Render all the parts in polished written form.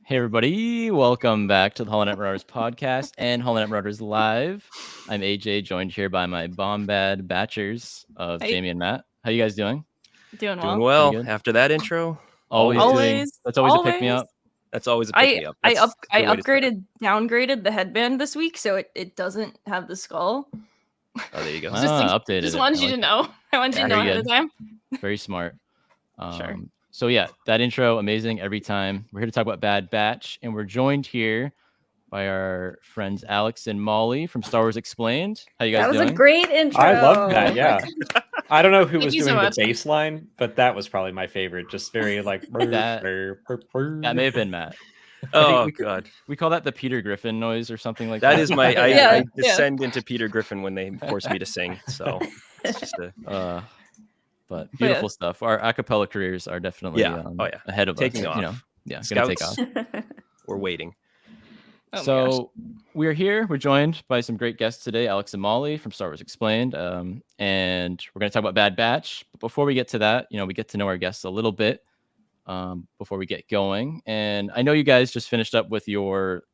Hey everybody, welcome back to the Hollow Knight Marauders podcast and Hollow Knight Marauders Live. I'm AJ, joined here by my bombad batchers of Jamie and Matt. How you guys doing? Doing well. Doing well. After that intro, Always. That's always a pick me up. That's always a pick me up. I downgraded the headband this week, so it doesn't have the skull. Oh, there you go. Updated. Just wanted you to know. I wanted you to know ahead of time. Very smart. Sure. So yeah, that intro, amazing every time. We're here to talk about Bad Batch, and we're joined here by our friends Alex and Molly from Star Wars Explained. How you guys doing? That was a great intro. I love that, yeah. I don't know who was you doing so the much. bass line, but that was probably my favorite. Just very like... That may have been Matt. Oh, God. We call that the Peter Griffin noise or something like That that. is my... I Yeah. descend into Peter Griffin when they force me to sing, so it's just a... But beautiful stuff. Our acapella careers are definitely ahead of Taking us. off. You know, gonna take off. Scouts. We're waiting. Oh my So we're here. We're joined by some great guests today, Alex and Molly from Star Wars Explained, and we're going to talk about Bad Batch. But before we get to that, we get to know our guests a little bit before we get going. And I know you guys just finished up with your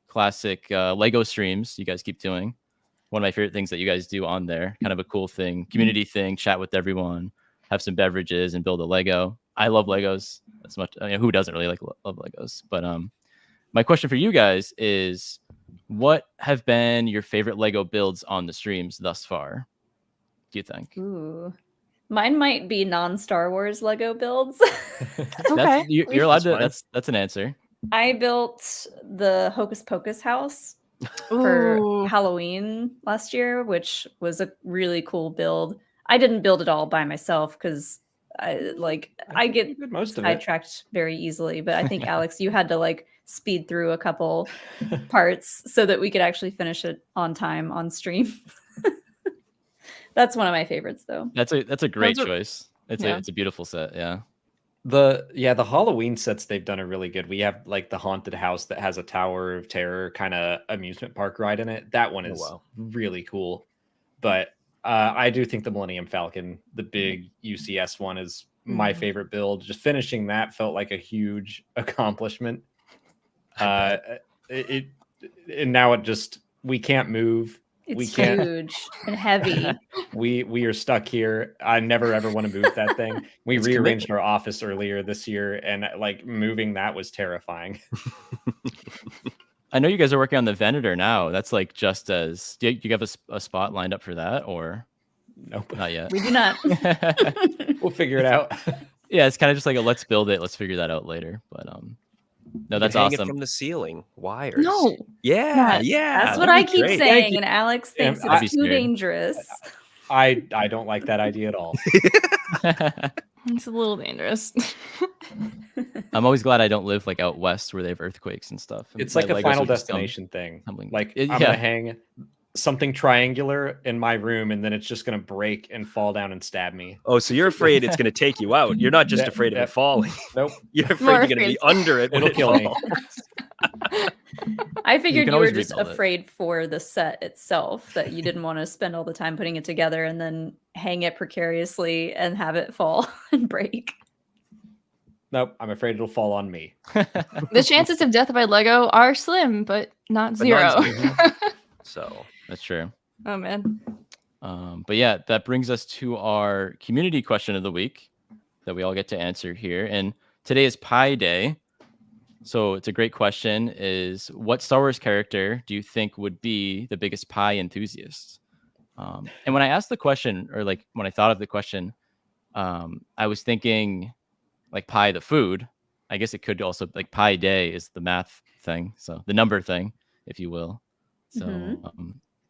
classic Lego streams. You guys keep doing one of my favorite things that you guys do on there. Kind of a cool thing, community thing. Chat with everyone, have some beverages, and build a Lego. I love Legos as much. Who doesn't really love Legos? But my question for you guys is, what have been your favorite Lego builds on the streams thus far? Do you think? Ooh. Mine might be non-Star Wars Lego builds. Okay. You're allowed to. That's an answer. I built the Hocus Pocus house for Ooh. Halloween last year, which was a really cool build. I didn't build it all by myself because I get most of it. sidetracked very easily. But I think Alex, you had to speed through a couple parts so that we could actually finish it on time on stream. That's one of my favorites, though. That's a great Those are- choice. It's yeah. a beautiful set. Yeah. The Halloween sets they've done are really good. We have the haunted house that has a Tower of Terror kind of amusement park ride in it. That one is really cool. But I do think the Millennium Falcon, the big UCS one, is my favorite build. Just finishing that felt like a huge accomplishment. And now we can't move. It's huge and heavy. We are stuck here. I never ever want to move that thing. We rearranged our office earlier this year, and moving that was terrifying. I know you guys are working on the Venator now. That's just as. Do you have a spot lined up for that, or Nope, not yet? We do not. We'll figure it out. Yeah, it's kind of just a let's build it. Let's figure that out later. But no, that's hang awesome. it from the ceiling, wires. No. Yeah. That's what I keep saying, and Alex thinks I'd be it's too scared. dangerous. I don't like that idea at all. It's a little dangerous. I'm always glad I don't live out west where they have earthquakes and stuff. It's My like a Legos Final would just come Destination thing. tumbling. I'm Yeah. gonna hang something triangular in my room, and then it's just gonna break and fall down and stab me. Oh, so you're afraid it's going to take you out. You're not just afraid of it falling. Nope. You're afraid More you're going to be under it when It'll it kill me. falls. I figured can you were always just rebuild it. afraid for the set itself, that you didn't want to spend all the time putting it together and then hang it precariously and have it fall and break. Nope. I'm afraid it'll fall on me. The chances of death by Lego are slim, but not But zero. not zero. So That's true. Oh man. But yeah, that brings us to our community question of the week that we all get to answer here. And today is Pi Day. So it's a great question, is what Star Wars character do you think would be the biggest pie enthusiast? And when I asked the question, or when I thought of the question, I was thinking pie the food. I guess it could also Pi Day is the math thing. So the number thing, if you will. So,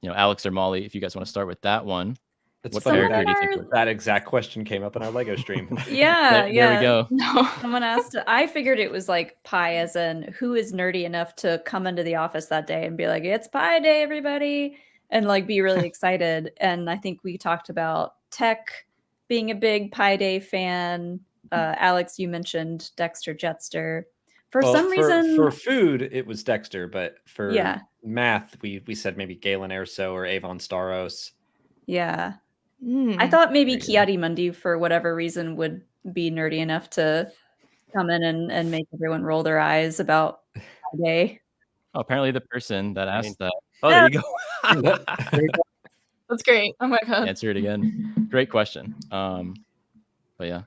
Alex or Molly, if you guys want to start with that one. It's What funny character that, do you think? Someone that exact question came up in our Lego stream. Yeah, There yeah. we go. No. Someone asked, I figured it was like pie, as in who is nerdy enough to come into the office that day and be like, it's pie day, everybody, and like be really excited. And I think we talked about Tech being a big pie day fan. Alex, you mentioned Dexter Jetster. For Well, some reason, for food, it was Dexter, but for Yeah. math, we said maybe Galen Erso or Avon Staros. yeah. I Mm. thought maybe There you go. Kiadi Mundi, for whatever reason, would be nerdy enough to come in and make everyone roll their eyes about pie day. Oh, apparently the person that I mean, asked that Oh, there you go. There you go. That's great. Oh my god. answered it again. Great question. But yeah.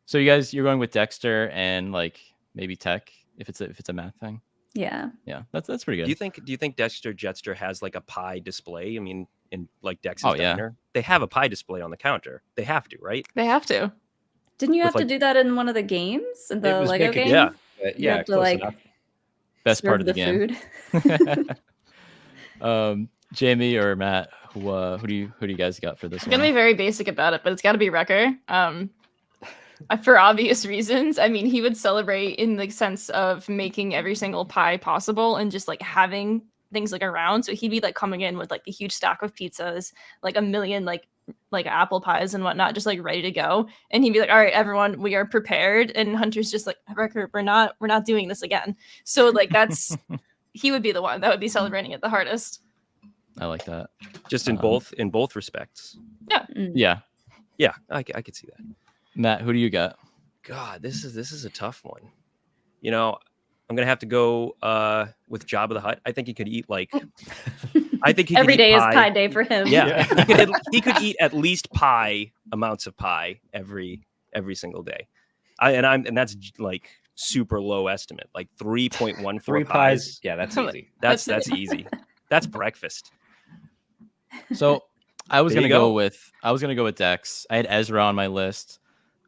So you're going with Dexter and like maybe Tech if it's a math thing. Yeah. Yeah, that's pretty good. Do you think Dexter Jetster has like a pie display? I mean, in like Dex's Oh, yeah. diner, they have a pie display on the counter. They have to, right? They have to. Didn't you With, have to like- do that in one of the games? In It the was Lego make a game? Yeah. But You yeah, have to, close like, enough. Best part Serve of the game. food. Jamie or Matt, who do you guys got for this I'm gonna one? be very basic about it, but it's got to be Wrecker. For obvious reasons. I mean, he would celebrate in the sense of making every single pie possible and just like having things like around. So he'd be like coming in with like the huge stack of pizzas, like a million like apple pies and whatnot, just like ready to go. And he'd be like, "All right, everyone, we are prepared." And Hunter's just like, "Wrecker, we're not doing this again." So like that's he would be the one that would be celebrating it the hardest. I like that. Just in Um, both respects. Mm. Yeah. Yeah, I could see that. Matt, who do you got? God, this is a tough one. You know, I'm gonna have to go with Jabba the Hutt. I think he could eat like I think he Every could eat day is pie day for him. Yeah, he could eat at least pie amounts of pie every single day. And that's like super low estimate, like 3.14 3 pies. Yeah, that's easy. That's That's it. easy. That's breakfast. So I was There gonna you go go. with Dex. I had Ezra on my list.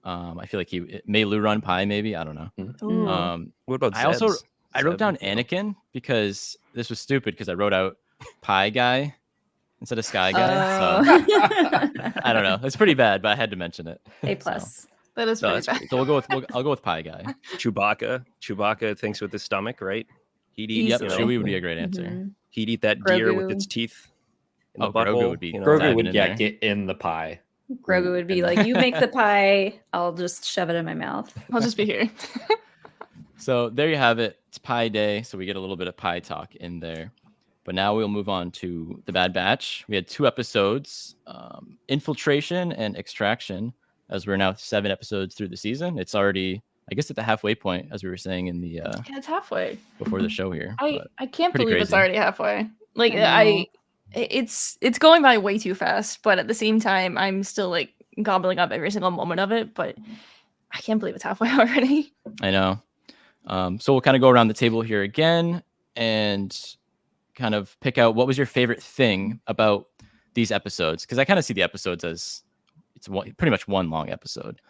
I feel like he may Lou run pie, maybe. I don't know. Mm. What about I also Zeb's? I wrote Zeb, down you know? Anakin because this was stupid because I wrote out pie guy instead of sky guy. So Oh. I don't know. It's pretty bad, but I had to mention it. A plus. That is No, pretty that's bad. So I'll go with pie guy. Chewbacca thinks with his stomach, right? He'd eat, Yep, you know, Chewie would be a great answer. Mhm. he'd eat that deer with its Grogu. teeth. In the Oh, Grogu butthole, would be you know, Grogu diving would in there. get in the pie. Grogu would be like, "You make the pie, I'll just shove it in my mouth." I'll just be here. So there you have it. It's pie day, so we get a little bit of pie talk in there. But now we'll move on to the Bad Batch. We had 2 episodes, Infiltration and Extraction, as we're now 7 episodes through the season. It's already, I guess, at the halfway point, as we were saying in the Yeah, it's halfway. before the show here. I But can't pretty believe it's crazy. already halfway. Like I know. it's going by way too fast, but at the same time I'm still like gobbling up every single moment of it, but I can't believe it's halfway already. I know. So we'll kind of go around the table here again and kind of pick out what was your favorite thing about these episodes, because I kind of see the episodes as pretty much one long episode.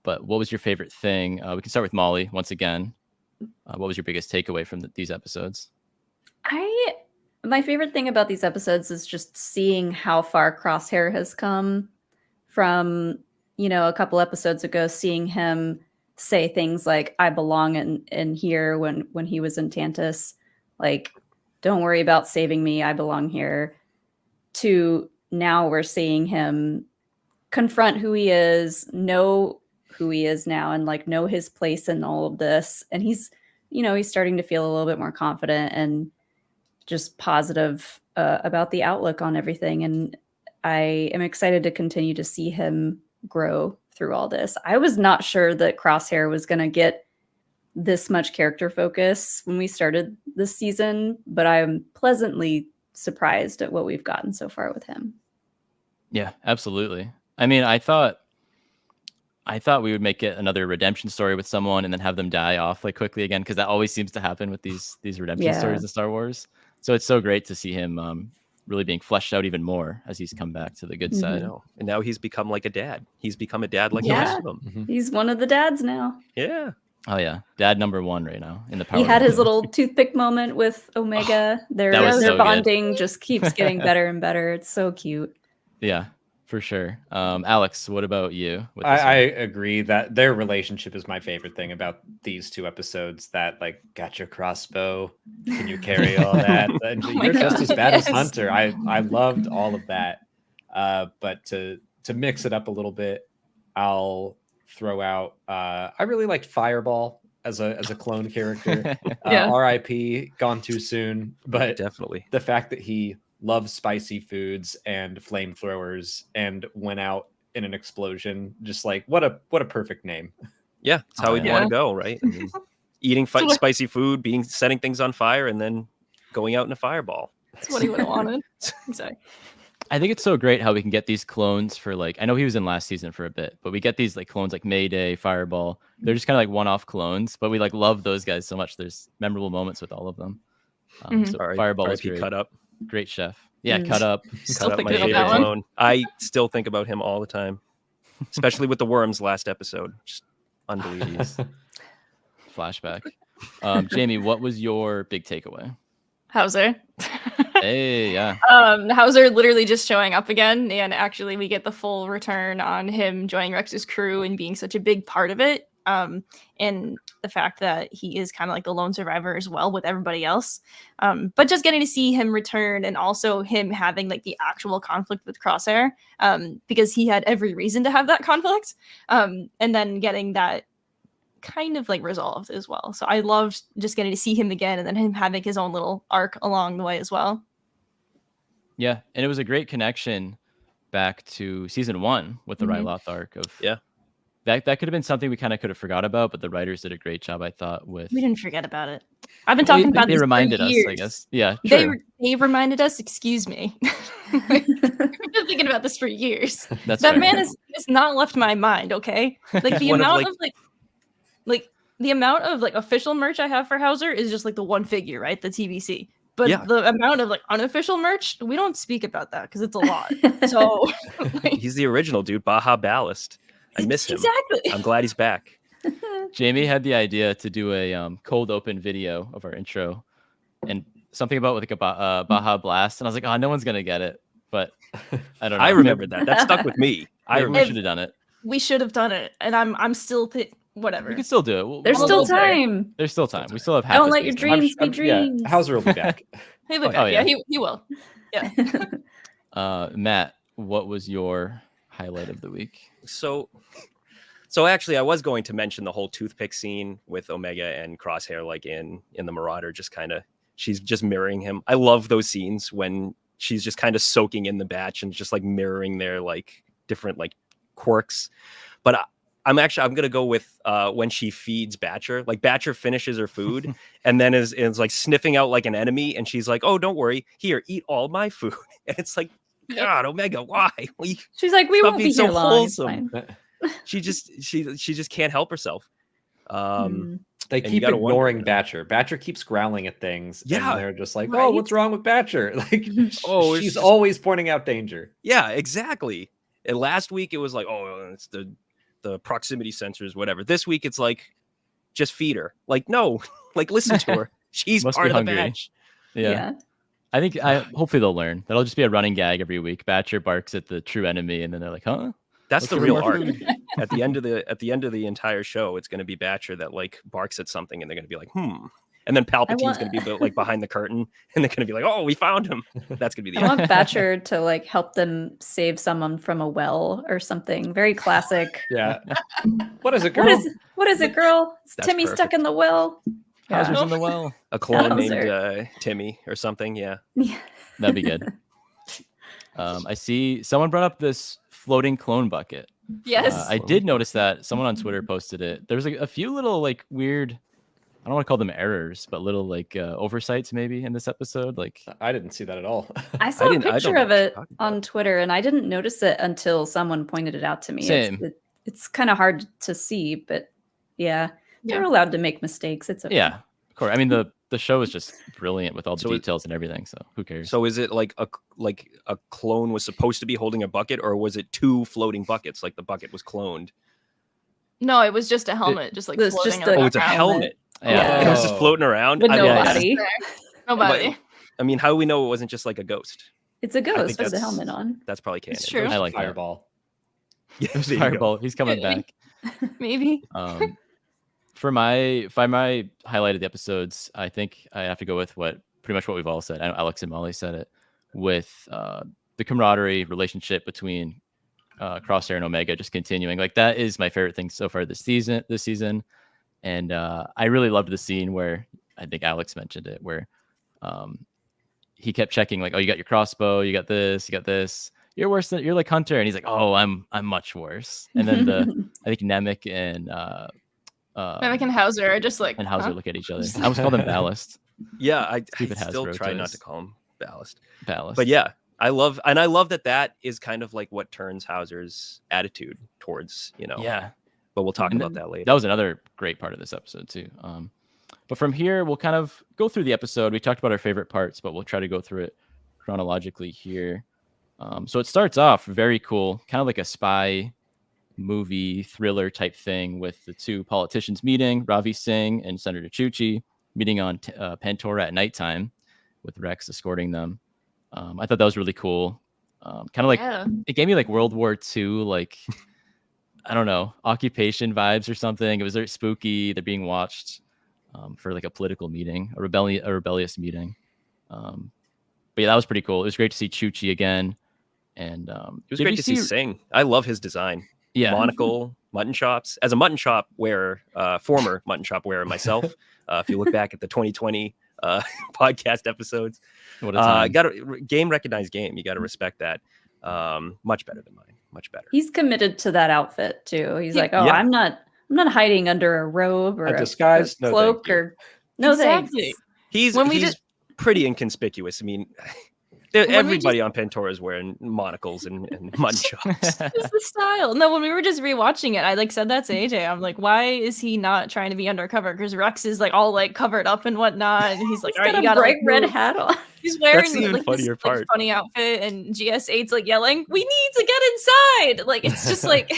But what was your favorite thing? We can start with Molly once again. What was your biggest takeaway from these episodes? My favorite thing about these episodes is just seeing how far Crosshair has come from, a couple episodes ago, seeing him say things like, "I belong in here," when he was in Tantus, like, "Don't worry about saving me, I belong here," to now we're seeing him confront who he is, know who he is now, and like know his place in all of this. And he's starting to feel a little bit more confident and just positive about the outlook on everything. And I am excited to continue to see him grow through all this. I was not sure that Crosshair was going to get this much character focus when we started this season, but I'm pleasantly surprised at what we've gotten so far with him. Yeah, absolutely. I mean, I thought we would make it another redemption story with someone and then have them die off like quickly again, because that always seems to happen with these redemption stories in Star Wars. So it's so great to see him really being fleshed out even more as he's come back to the good I side. know. And now he's become like a dad. He's become a dad like the Yeah. rest of them. He's one of the dads now. Yeah. Oh yeah, dad number 1 right now in the power. He had his rankings. little toothpick moment with Omega. that was Their so good. bonding just keeps getting better and better. It's so cute. Yeah, For sure. Alex, what about you? With this I one? agree that their relationship is my favorite thing about these two episodes. That like, got your crossbow, can you carry all that? And Oh my you're just God, as bad as yes. Hunter. I loved all of that. But to mix it up a little bit, I'll throw out. I really liked Fireball as a clone character. Yeah. R.I.P. Gone too soon. But Definitely. the fact that he loves spicy foods and flamethrowers and went out in an explosion, just like what a perfect name. Yeah, it's how Oh, we'd yeah. want to go, right? I mean, eating So what- spicy food, setting things on fire, and then going out in a fireball. That's what he would have wanted. Exactly. I think it's so great how we can get these clones for like, I know he was in last season for a bit, but we get these like clones like Mayday, Fireball. They're just kind of like one-off clones, but we like love those guys so much. There's memorable moments with all of them. Mhm. So Fireball was R.I.P. great. Cut Up. Great chef. Yeah, Mm. Cut Up. Still Cut Up, my thinking about favorite that one. clone. I still think about him all the time, especially with the worms last episode. Just unbelievable. Jeez. Flashback. Jamie, what was your big takeaway? Hauser. Hey, yeah. Hauser literally just showing up again, and actually we get the full return on him joining Rex's crew and being such a big part of it. And the fact that he is kind of like the lone survivor as well with everybody else. But just getting to see him return and also him having like the actual conflict with Crosshair, because he had every reason to have that conflict. And then getting that kind of like resolved as well. So I loved just getting to see him again and then him having his own little arc along the way as well. Yeah, and it was a great connection back to season 1 with the Mhm. Ryloth arc of Yeah. That could have been something we kind of could have forgot about, but the writers did a great job, I thought. With We didn't forget about it. I've been talking about they this reminded for us, years. I guess. Yeah, They true. they reminded us. Excuse me. I've been thinking about this for years. That's That fair. man has not left my mind. Okay, like the One of, amount like- of like the amount of like official merch I have for Hauser is just like the one figure, right? The TVC. But Yeah. the amount of like unofficial merch, we don't speak about that because it's a lot. So like, He's the original dude, Baja Ballast. I miss him. exactly. I'm glad he's back. Jamie had the idea to do a cold open video of our intro, and something about like a Baja Blast, and I was like, oh, no one's gonna get it, but I don't know. I remember that. That stuck with me. I Maybe remember. we should have done it. We should have done it, and I'm still whatever. We can still do it. There's we'll still go there. time. There's still time. We still have half. Don't a let your season. dreams be dreams. Yeah, Hauser will be back. He'll be Oh, back. yeah. Yeah, he will. Matt, what was your highlight of the week? So actually, I was going to mention the whole toothpick scene with Omega and Crosshair, like in the Marauder, just kind of, she's just mirroring him. I love those scenes when she's just kind of soaking in the batch and just like mirroring their like different like quirks. But I'm gonna go with when she feeds Batcher. Like Batcher finishes her food and then is like sniffing out like an enemy, and she's like, "Oh, don't worry, here, eat all my food." And it's like, God, Omega, why? She's like, we Stop won't be being so here long. It's wholesome. fine. She just can't help herself. They And you keep gotta wonder, ignoring you know. Batcher. Batcher keeps growling at things. Yeah. And they're just like, Right? oh, what's wrong with Batcher? Like, Oh, it's she's just- always pointing out danger. Yeah, exactly. And last week it was like, oh, it's the proximity sensors, whatever. This week it's like, just feed her. Like, no, like listen to her. She's Must part be of the hungry. batch. Yeah. I think hopefully they'll learn. That'll just be a running gag every week. Batcher barks at the true enemy, and then they're like, "Huh?" That's Let's the give her real more arc. food. At the end of the entire show, it's going to be Batcher that like barks at something, and they're going to be like, and then Palpatine's going to be like behind the curtain, and they're going to be like, "Oh, we found him." That's going to be the I end. want Batcher to like help them save someone from a well or something. Very classic. Yeah. What is it, girl? What is it, girl? It's That's Timmy stuck perfect. in the well. Hauser's Yeah. in the well. A clone Hauser. named Timmy or something. Yeah. That'd be good. I see someone brought up this floating clone bucket. Yes. I did notice that someone on Twitter posted it. There's like a few little like weird, I don't want to call them errors, but little like oversights maybe in this episode. Like, I didn't see that at all. I saw a don't picture know of what you're it talking about. on Twitter, and I didn't notice it until someone pointed it out to me. Same. It's kind of hard to see, but yeah, they're Yeah. allowed to make mistakes. It's okay. yeah, of course. I mean, the show is just brilliant with all the So it- details and everything. So who cares? So is it like a clone was supposed to be holding a bucket, or was it two floating buckets? Like the bucket was cloned. No, it was just a helmet, just like It's floating just in the Oh, it's a background. helmet. yeah. It was just Oh. floating around. With I no mean, yeah. body. Nobody. I mean, how do we know it wasn't just like a ghost? It's a ghost with the that's- helmet on. That's probably canon. It's true. I like that. Fireball. Yeah, There's there you go. Fireball. He's coming Maybe. back. Maybe. For my highlight of the episodes, I think I have to go with pretty much what we've all said. I know Alex and Molly said it, with the camaraderie relationship between Crosshair and Omega just continuing. Like, that is my favorite thing so far this season. And I really loved the scene where, I think Alex mentioned it, where he kept checking, like, oh, you got your crossbow, you got this, you're worse than, you're like Hunter, and he's like, oh, I'm much worse. And then I think Nemec and Nemec and Hauser are just like, and Hauser huh? look at each other. I almost call them Ballast. Yeah, I Stupid still Hasbro try not toys. to call him Ballast. Ballast. But yeah, I love that is kind of like what turns Hauser's attitude towards, Yeah. But we'll talk And about that later. That was another great part of this episode too. But from here, we'll kind of go through the episode. We talked about our favorite parts, but we'll try to go through it chronologically here. So it starts off very cool, kind of like a spy movie thriller type thing, with the two politicians meeting, Ravi Singh and Senator Chuchi meeting on Pantora at nighttime, with Rex escorting them. I thought that was really cool. Kind of like, it gave me like World War II, like, I don't know, occupation vibes or something. It was very spooky. They're being watched for like a political meeting, a rebellious meeting. But yeah, that was pretty cool. It was great to see Chuchi again. And it was great to see Singh. I love his design. Yeah. Monocle, mutton chops. As a mutton chop wearer, former mutton chop wearer myself, if you look back at the 2020 podcast episodes, what a time. Game recognized game. You got to respect that. Much better than mine. Much better. He's committed to that outfit too. He's like, oh, Yeah. I'm not hiding under a robe or A disguise? a No, cloak thank you. or no Exactly. thanks. He's When we he's pretty inconspicuous. I mean, everybody on Pantora is wearing monocles and mutton chops. It's the style. No, when we were just rewatching it, I like said that to AJ. I'm like, why is he not trying to be undercover? Because Rex is like all like covered up and whatnot, and he's like, He's all right, got you a gotta bright like, red move. hat on. He's wearing That's the even like funnier this like, part. funny outfit, and GS8's like yelling, "We need to get inside!" Like, it's just like,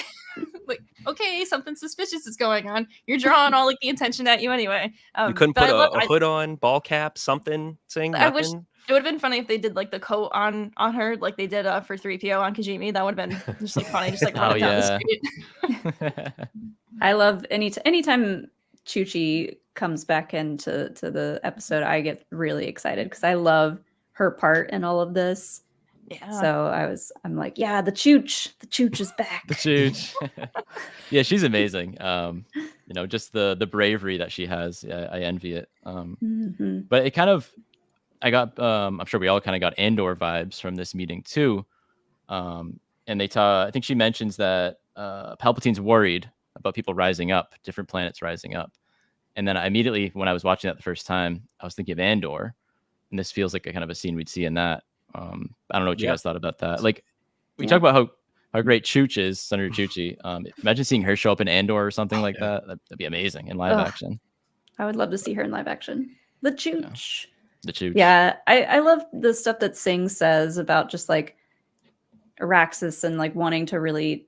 like, okay, something suspicious is going on. You're drawing all like the attention at you anyway. You couldn't but put I a hood on, ball cap, something, saying I nothing. wish it would have been funny if they did like the coat on her, like they did for 3PO on Kajimi. That would have been just like funny, just like Oh, running down yeah. the street. I love anytime Chuchi comes back into the episode, I get really excited because I love her part in all of this. Yeah. So I'm like, yeah, the Chooch is back. The Chooch. Yeah, she's amazing. Just the bravery that she has. I envy it. Mhm. But it kind of, I'm sure we all kind of got Andor vibes from this meeting too. And I think she mentions that Palpatine's worried about people rising up, different planets rising up. And then immediately when I was watching that the first time, I was thinking of Andor. And this feels like a kind of a scene we'd see in that. I don't know what you guys thought about that. Like, we talk about how great Chooch is, Senator Chuchi. Imagine seeing her show up in Andor or something like that. That'd be amazing in live action. I would love to see her in live action. The Chooch. The Chooch. Yeah, I love the stuff that Singh says about just like Araxis and like wanting to really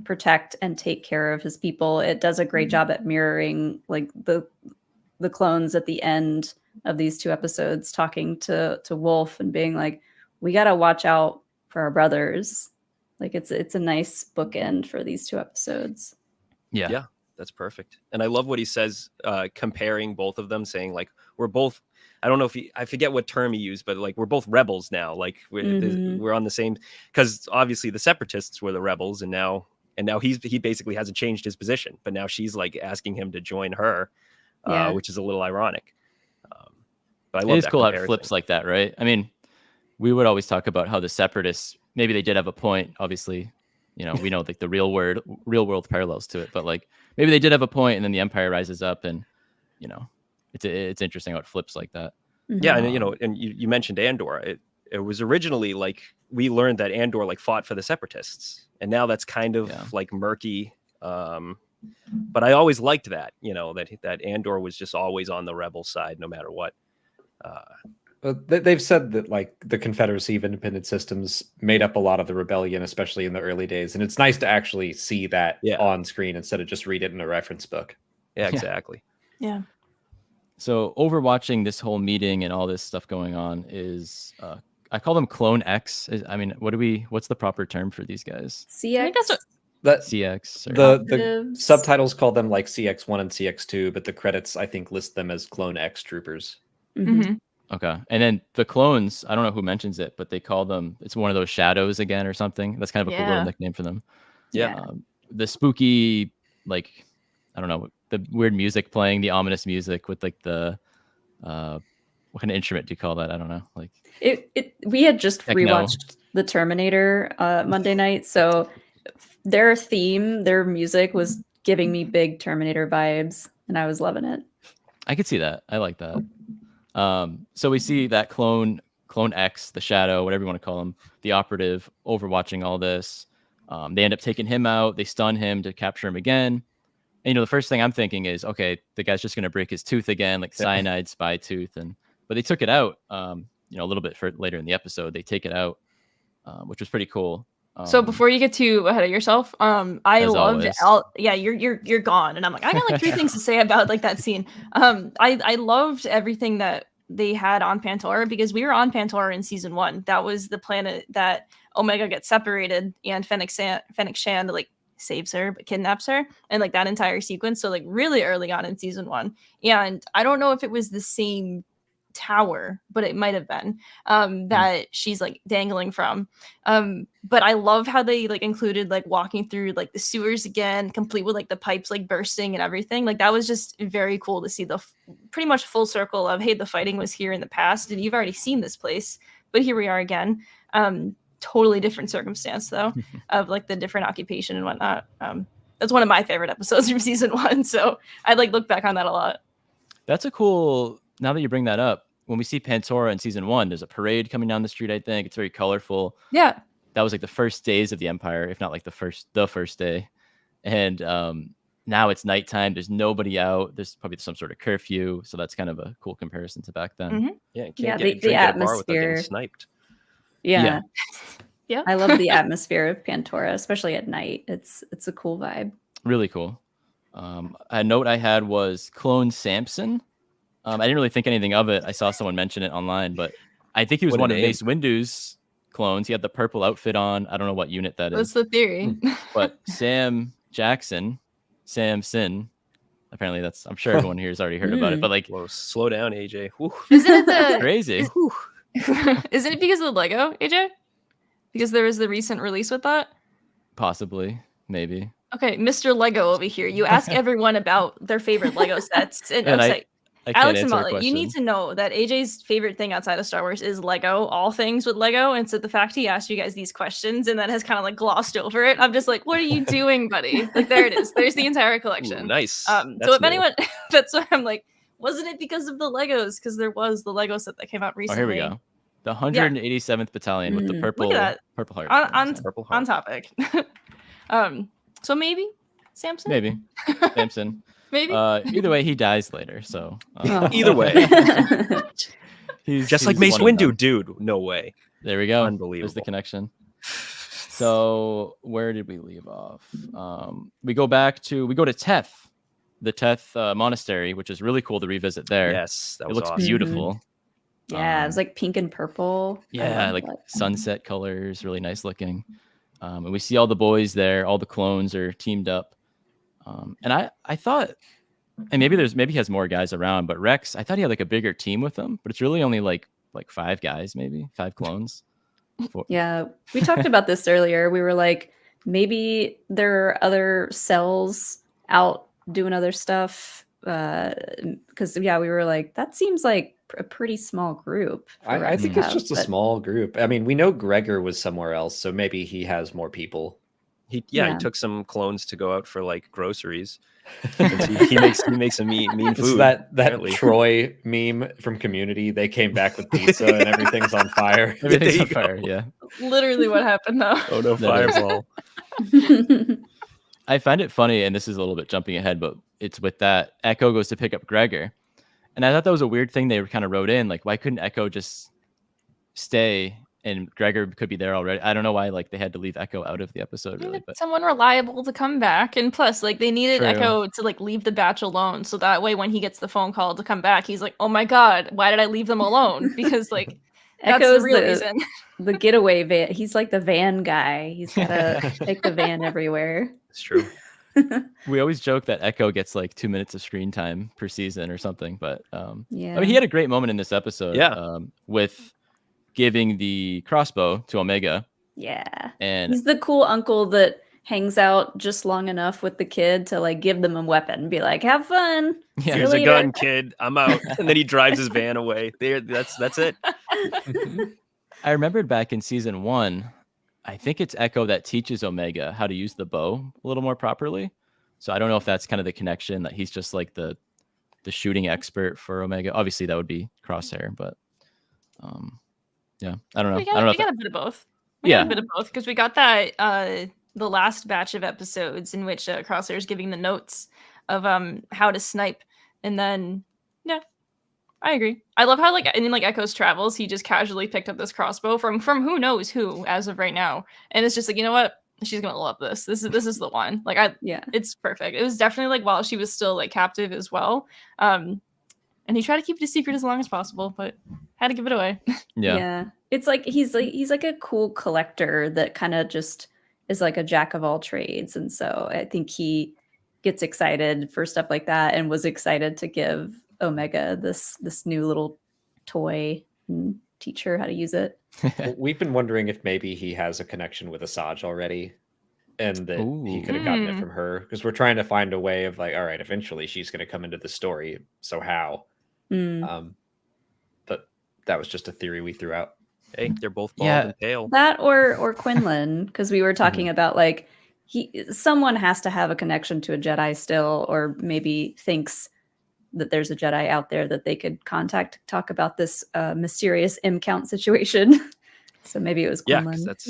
protect and take care of his people. It does a great job at mirroring like the clones at the end of these two episodes, talking to Wolf and being like, we got to watch out for our brothers. Like it's a nice bookend for these two episodes. Yeah. That's perfect. And I love what he says, comparing both of them, saying like, we're both, I don't know I forget what term he used, but like, we're both rebels now. Like we're on the same, because obviously the separatists were the rebels, and now he basically hasn't changed his position, but now she's like asking him to join her, which is a little ironic. But I love it is that cool how it comparison. flips like that, right? I mean, we would always talk about how the separatists, maybe they did have a point, obviously, we know like the real world parallels to it, but like maybe they did have a point, and then the Empire rises up, and it's interesting how it flips like that. Yeah, and and you mentioned Andor. It was originally like we learned that Andor like fought for the separatists, and now that's kind of like murky. But I always liked that, that Andor was just always on the rebel side, no matter what. They've said that like the Confederacy of Independent Systems made up a lot of the rebellion, especially in the early days, and it's nice to actually see that on screen instead of just read it in a reference book. Yeah, exactly. Yeah. So overwatching this whole meeting and all this stuff going on is I call them Clone X. I mean, what's the proper term for these guys? CX. I think that's what That CX. Or... the Operatives. subtitles call them like CX1 and CX2, but the credits I think list them as Clone X troopers. Mhm. Okay. And then the clones, I don't know who mentions it, but they call them, it's one of those shadows again or something. That's kind of a cool little Yeah. nickname for them. Yeah. The spooky, like, I don't know, the weird music playing, the ominous music with like the, what kind of instrument do you call that? I don't know. Like, We had just Techno. rewatched the Terminator Monday night, so their theme, their music was giving me big Terminator vibes, and I was loving it. I could see that. I like that. So we see that clone X, the shadow, whatever you want to call him, the operative, overwatching all this. They end up taking him out. They stun him to capture him again. And, the first thing I'm thinking is, okay, the guy's just going to break his tooth again, like cyanide spy tooth. But they took it out, a little bit later in the episode. They take it out, which was pretty cool. So before you get too ahead of yourself, I As loved always. you're gone, and I'm like, I got like 3 things to say about like that scene. I loved everything that they had on Pantora, because we were on Pantora in season 1. That was the planet that Omega gets separated, and Fennec Shand like saves her but kidnaps her, and like that entire sequence. So like really early on in season 1, and I don't know if it was the same tower, but it might have been that she's like dangling from. But I love how they like included like walking through like the sewers again, complete with like the pipes like bursting and everything. Like that was just very cool to see the pretty much full circle of, hey, the fighting was here in the past and you've already seen this place, but here we are again. Totally different circumstance though, of like the different occupation and whatnot. That's one of my favorite episodes from season 1, so I like look back on that a lot. That's a cool, now that you bring that up, when we see Pantora in season 1, there's a parade coming down the street, I think. It's very colorful. Yeah. That was like the first days of the Empire, if not like the first day. And now it's nighttime. There's nobody out. There's probably some sort of curfew. So that's kind of a cool comparison to back then. Mm-hmm. Yeah, you Yeah, can't get a the drink at a bar without getting atmosphere. sniped. Yeah. Yeah. I love the atmosphere of Pantora, especially at night. It's a cool vibe. Really cool. A note I had was Clone Samson. I didn't really think anything of it. I saw someone mention it online, but I think he was What a one of name. Mace Windu's clones. He had the purple outfit on. I don't know what unit that That's is. the theory. But Sam Sin, apparently I'm sure everyone here has already heard about it, but like, Whoa, slow down, AJ. Whew. Isn't it the crazy. Isn't it because of the Lego, AJ? Because there was the recent release with that? Possibly, maybe. Okay, Mr. Lego over here. You ask everyone about their favorite Lego sets. And And I'm I like, can't Alex and answer a Molly, you need question. to know that AJ's favorite thing outside of Star Wars is Lego, all things with Lego. And so the fact he asked you guys these questions and then has kind of like glossed over it, I'm just like, what are you doing, buddy? Like, there it is. There's the entire collection. Ooh, nice. So That's if new. anyone, that's why I'm like, wasn't it because of the Legos? Because there was the Lego set that came out Oh, recently. here we go. The 187th Battalion with the Mm. purple Look at that. purple heart. Purple On heart. topic. So maybe Samson? Maybe. Samson. Maybe? Either way, he dies later. So Oh. Either way. he's Just like he's Mace one of them. Windu, dude. No way. There we go. There's Unbelievable. the connection. So where did we leave off? We go to Teth, the Teth monastery, which is really cool to revisit there. Yes, that It was looks awesome. beautiful. Yeah, it was like pink and purple. I Yeah, love like that. sunset colors, really nice looking. And we see all the boys there. All the clones are teamed up. And I thought, and maybe he has more guys around, but Rex, I thought he had like a bigger team with him, but it's really only like 5 guys, maybe 5 clones. Yeah, we talked about this earlier. We were like, maybe there are other cells out doing other stuff. Because we were like, that seems like a pretty small group. for I Rex think to it's have, just a but- small group. I mean, we know Gregor was somewhere else, so maybe he has more people. He Yeah. took some clones to go out for like groceries. he makes some mean It's food. that apparently. Troy meme from Community. They came back with pizza and everything's on fire. Everything's you on fire. go. Yeah. Literally what happened though. Oh no, That is- fireball. I find it funny, and this is a little bit jumping ahead, but it's with that Echo goes to pick up Gregor. And I thought that was a weird thing they kind of wrote in. Like, why couldn't Echo just stay and Gregor could be there already? I don't know why like they had to leave Echo out of the episode, really. But Someone reliable to come back, and plus like they needed True. Echo to like leave the batch alone, so that way when he gets the phone call to come back, he's like, oh my god, why did I leave them alone? Because like That's the Echo's real reason. the getaway van. He's like the van guy. He's gotta take the van everywhere. It's true. We always joke that Echo gets like 2 minutes of screen time per season or something, but Yeah. I mean, he had a great moment in this episode. Yeah. With giving the crossbow to Omega. Yeah. And He's the cool uncle that hangs out just long enough with the kid to like give them a weapon and be like, have fun. Yeah. See you Here's a later." gun, kid. I'm out. And then he drives his van away. There, that's it. I remembered back in season 1, I think it's Echo that teaches Omega how to use the bow a little more properly. So I don't know if that's kind of the connection, that he's just like the shooting expert for Omega. Obviously that would be Crosshair, but yeah, I don't know. We got, I don't know. we got a bit of both. Yeah. Got a bit of both, because we got that the last batch of episodes in which Crosshair's giving the notes of how to snipe, and then yeah, I agree. I love how like in like Echo's travels, he just casually picked up this crossbow from who knows who as of right now, and it's just like, you know what, she's gonna love this. This is the one. Like it's perfect. It was definitely like while she was still like captive as well. And he tried to keep it a secret as long as possible, but had to give it away. Yeah. It's like he's like a cool collector that kind of just is like a jack of all trades. And so I think he gets excited for stuff like that, and was excited to give Omega this new little toy and teach her how to use it. We've been wondering if maybe he has a connection with Asajj already, and that he could have gotten it from her, because we're trying to find a way of like, all right, eventually she's going to come into the story, so how? But that was just a theory we threw out. Hey, they're both bald and pale. That or Quinlan, because we were talking about like someone has to have a connection to a Jedi still, or maybe thinks that there's a Jedi out there that they could contact, talk about this mysterious M count situation. So maybe it was Quinlan. Yeah, because that's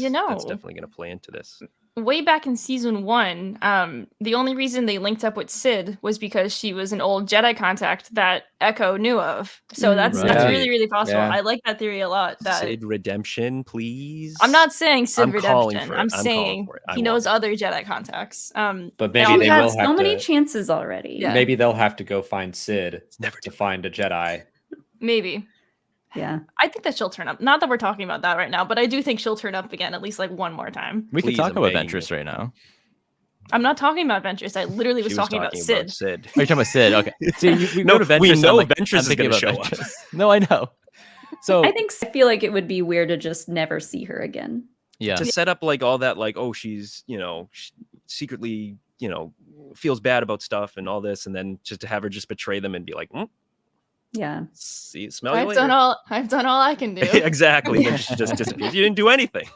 definitely going to play into this. Way back in season 1, the only reason they linked up with Sid was because she was an old Jedi contact that Echo knew of. So that's really, really possible. Yeah. I like that theory a lot. That Sid redemption, please. I'm not saying Sid redemption. I'm saying he knows other Jedi contacts. But maybe they will have so many chances already. Yeah. Maybe they'll have to go find Sid to find a Jedi. Maybe. Yeah, I think that she'll turn up. Not that we're talking about that right now, but I do think she'll turn up again at least like one more time. We can talk about Ventress right now. I'm not talking about Ventress. I literally was talking about Sid. Oh, you're talking about Sid. Okay. See, we know Ventress. Ventress is going to show up. No, I know. So I feel like it would be weird to just never see her again. Yeah. To set up like all that, like, oh, she's, secretly, feels bad about stuff and all this, and then just to have her just betray them and be like, yeah. See, smell you later. I've done all I can do. Exactly. Then she just disappeared. You didn't do anything.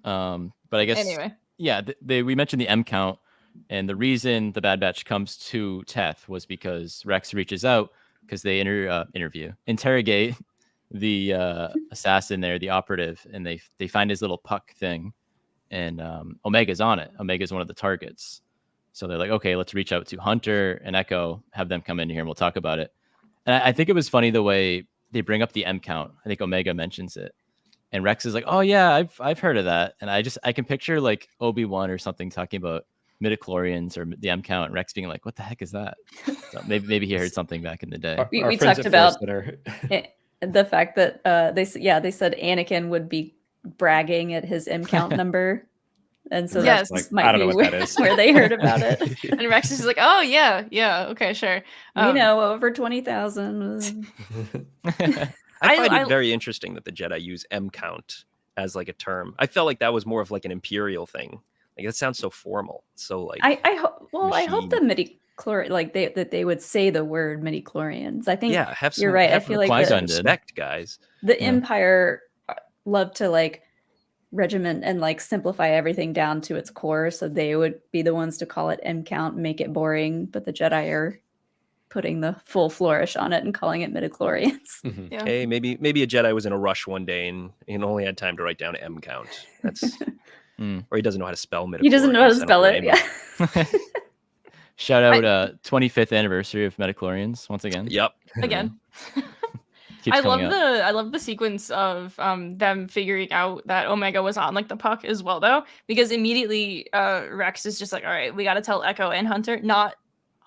But I guess anyway. Yeah, we mentioned the M count, and the reason the Bad Batch comes to Teth was because Rex reaches out because they interrogate the assassin there, the operative, and they find his little puck thing, and Omega's on it. Omega's one of the targets. So they're like, okay, let's reach out to Hunter and Echo, have them come in here, and we'll talk about it. And I think it was funny the way they bring up the M count. I think Omega mentions it, and Rex is like, "Oh yeah, I've heard of that." And I can picture like Obi-Wan or something talking about midichlorians or the M count, and Rex being like, "What the heck is that?" So maybe he heard something back in the day. We talked about the fact that they said Anakin would be bragging at his M count number. And so yes, that might be where they heard about it. And Rex is like, oh, yeah, okay, sure. We know, over 20,000. I find it very interesting that the Jedi use M count as like a term. I felt like that was more of like an Imperial thing. Like it sounds so formal. So like I hope the midichlorian, like that they would say the word midichlorians. I think you're right. I feel like respect, guys. The Empire loved to like regiment and like simplify everything down to its core, so they would be the ones to call it M count, make it boring, but the Jedi are putting the full flourish on it and calling it midichlorians. Yeah. Hey, maybe a Jedi was in a rush one day and only had time to write down M count. That's or he doesn't know how to spell midichlorians. He doesn't know how to spell it. Yeah. Shout out 25th anniversary of midichlorians once again. Yep. Again. I love the sequence of them figuring out that Omega was on like the puck as well, though, because immediately Rex is just like, all right, we got to tell Echo and Hunter, not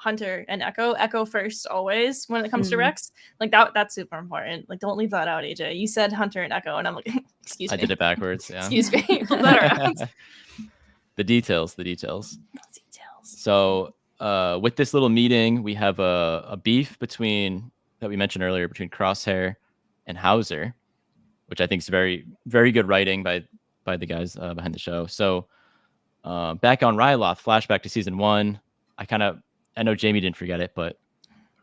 Hunter and Echo. Echo first always when it comes to Mhm. Rex. Like that's super important. Like don't leave that out, AJ. You said Hunter and Echo, and I'm like, excuse me. I did it backwards. Yeah. Excuse me. Flip that around. The details. The details. Details. So with this little meeting, we have a beef between that we mentioned earlier between Crosshair and Hauser, which I think is very, very good writing by the guys behind the show. So back on Ryloth, flashback to season 1. I know Jamie didn't forget it, but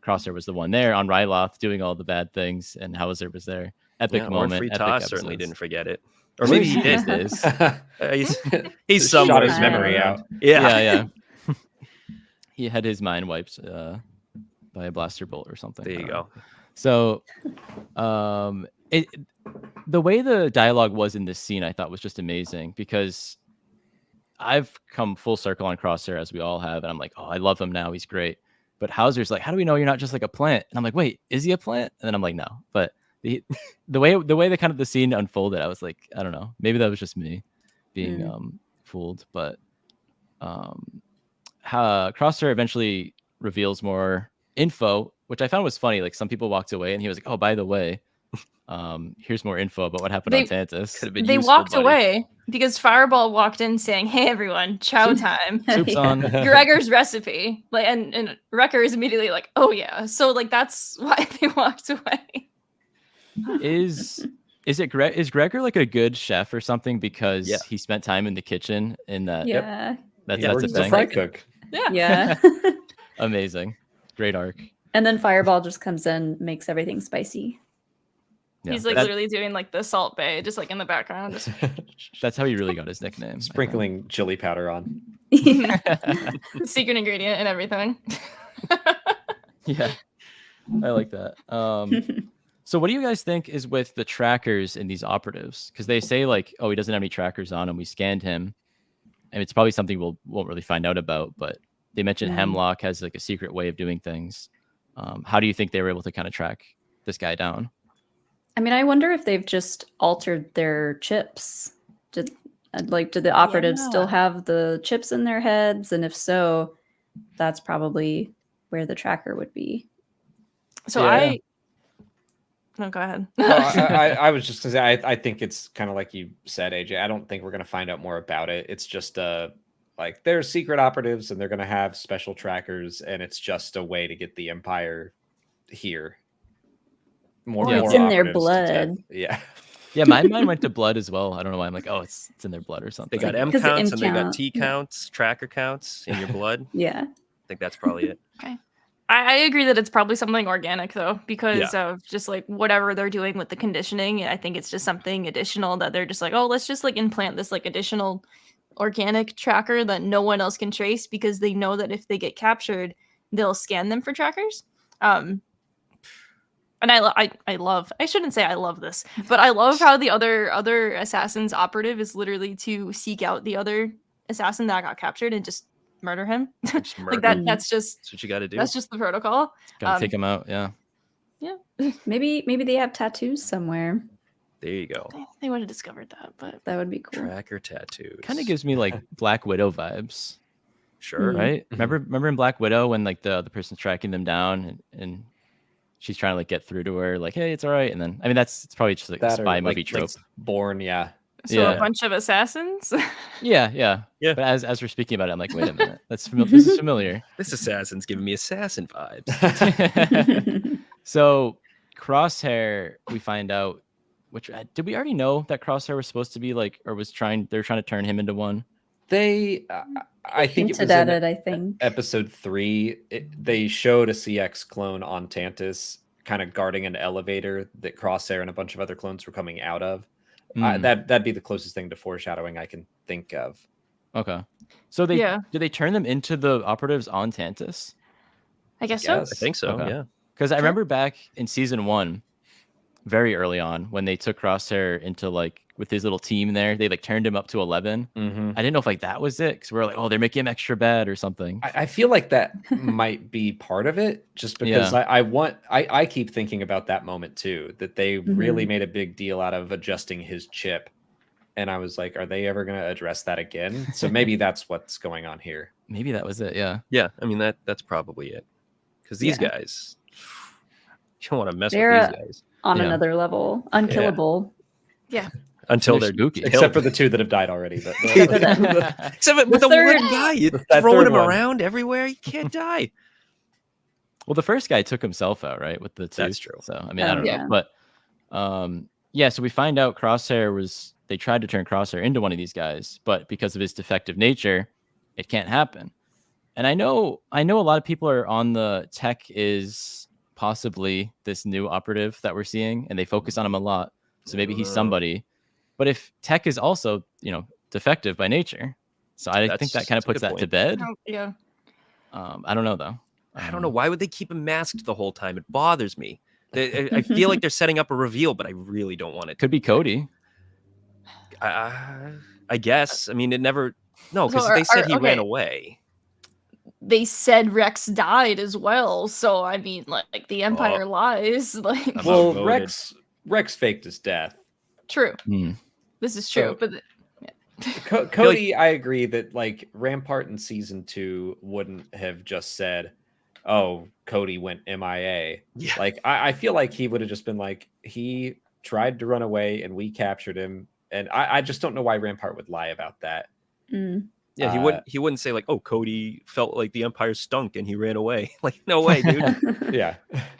Crosshair was the one there on Ryloth doing all the bad things, and Hauser was there. Epic moment. Free epic Toss certainly episodes. didn't forget it. Or maybe he did. Is. He's Shot somewhere. his memory out. Yeah. He had his mind wiped by a blaster bolt or something. There you go. So, the way the dialogue was in this scene, I thought was just amazing because I've come full circle on Crosshair, as we all have, and I'm like, oh, I love him now. He's great. But Hauser's like, how do we know you're not just like a plant? And I'm like, wait, is he a plant? And then I'm like, no. But the way the scene unfolded, I was like, I don't know. Maybe that was just me being fooled. But Crosshair eventually reveals more info, which I found was funny. Like some people walked away, and he was like, oh, by the way, here's more info about what happened on Tantus. They walked away because Fireball walked in saying, "Hey everyone, chow time." Soup's on. Gregor's recipe. Like and Wrecker is immediately like, "Oh yeah." So like that's why they walked away. Is Gregor like a good chef or something because he spent time in the kitchen in that? Yeah. That's He's a a thing. fry cook. Yeah. Amazing. Great arc. And then Fireball just comes in, makes everything spicy. Yeah, He's like literally doing like the Salt Bay, just like in the background. Just... That's how he really got his nickname. Sprinkling chili powder on. Secret ingredient and everything. Yeah, I like that. So what do you guys think is with the trackers in these operatives? Because they say like, oh, he doesn't have any trackers on, and we scanned him, and it's probably something won't really find out about. But they mentioned Hemlock has like a secret way of doing things. How do you think they were able to kind of track this guy down? I mean, I wonder if they've just altered their chips. Do the operatives still have the chips in their heads? And if so, that's probably where the tracker would be. So no, go ahead. I was just gonna say, I think it's kind of like you said, AJ. I don't think we're gonna find out more about it. It's just like they're secret operatives and they're gonna have special trackers, and it's just a way to get the Empire here. It's in their blood. Yeah. Yeah, my mind went to blood as well. I don't know why. I'm like, oh, it's in their blood or something. They got M counts and they got T counts, tracker counts in your blood. Yeah. I think that's probably it. Okay. I agree that it's probably something organic though, because of just like whatever they're doing with the conditioning. I think it's just something additional that they're just like, oh, let's just like implant this like additional organic tracker that no one else can trace, because they know that if they get captured, they'll scan them for trackers. And I love, I shouldn't say I love this, but I love how the other assassin's operative is literally to seek out the other assassin that got captured and just murder him. Just murder like that. him. That's what you got to do. That's just the protocol. Gotta take him out. Yeah. Yeah. Maybe they have tattoos somewhere. There you go. They would have discovered that, but that would be cool. Tracker tattoos. Kind of gives me like Black Widow vibes. Sure. Right. Remember in Black Widow when like the person's tracking them down and she's trying to like get through to her, like, hey, it's all right. And then, I mean, it's probably just like a spy movie trope. Like Born, yeah. So a bunch of assassins. Yeah. But as we're speaking about it, I'm like, wait a minute, this is familiar. This assassin's giving me assassin vibes. So Crosshair, we find out, which did we already know that Crosshair was supposed to be like, or they're trying to turn him into one? They, I think it was at it. I think episode 3. They showed a CX clone on Tantus, kind of guarding an elevator that Crosshair and a bunch of other clones were coming out of. That'd be the closest thing to foreshadowing I can think of. Okay, so do they turn them into the operatives on Tantus? I guess so. I think so. Okay. Yeah, because I remember back in season 1, very early on, when they took Crosshair into like with his little team there, they like turned him up to 11. I didn't know if like that was it, because we're like, oh, they're making him extra bad or something. I feel like that might be part of it, just because I keep thinking about that moment too, that they really made a big deal out of adjusting his chip and I was like, are they ever going to address that again? So maybe that's what's going on here. Maybe that was it. Yeah. Yeah, I mean that's probably it. Because these guys, you don't want to mess They're with these guys on Yeah. another level, unkillable. until They're they're spooky. Except for the two that have died already. But Except for them. Except with The the third- one guy, you're That throwing third him one. around everywhere. You can't die. Well, the first guy took himself out, right? With the tooth. That's true. So I mean, I Oh, don't yeah. know, but yeah. So we find out Crosshair was they tried to turn Crosshair into one of these guys, but because of his defective nature, it can't happen. And I know a lot of people are on the Tech is possibly this new operative that we're seeing, and they focus on him a lot. So maybe he's somebody. But if Tech is also, defective by nature, so I think that kind of That's a puts good that to point. bed. Yeah. I don't know though. I don't know. Why would they keep him masked the whole time? It bothers me. I feel like they're setting up a reveal, but I really don't want it. Could be Cody. I guess. I mean, it never. No, because So they said he ran okay. away. They said Rex died as well, so I mean, like the Empire lies. Like, I'm well, outvoted. Rex faked his death. true. Hmm. This is true, So- but Cody, I agree that like Rampart in season 2 wouldn't have just said, "Oh, Cody went MIA." Yeah. Like I feel like he would have just been like, he tried to run away and we captured him, and I just don't know why Rampart would lie about that. Mm. Yeah, he wouldn't say like, "Oh, Cody felt like the Empire stunk and he ran away." Like, no way, dude. Yeah,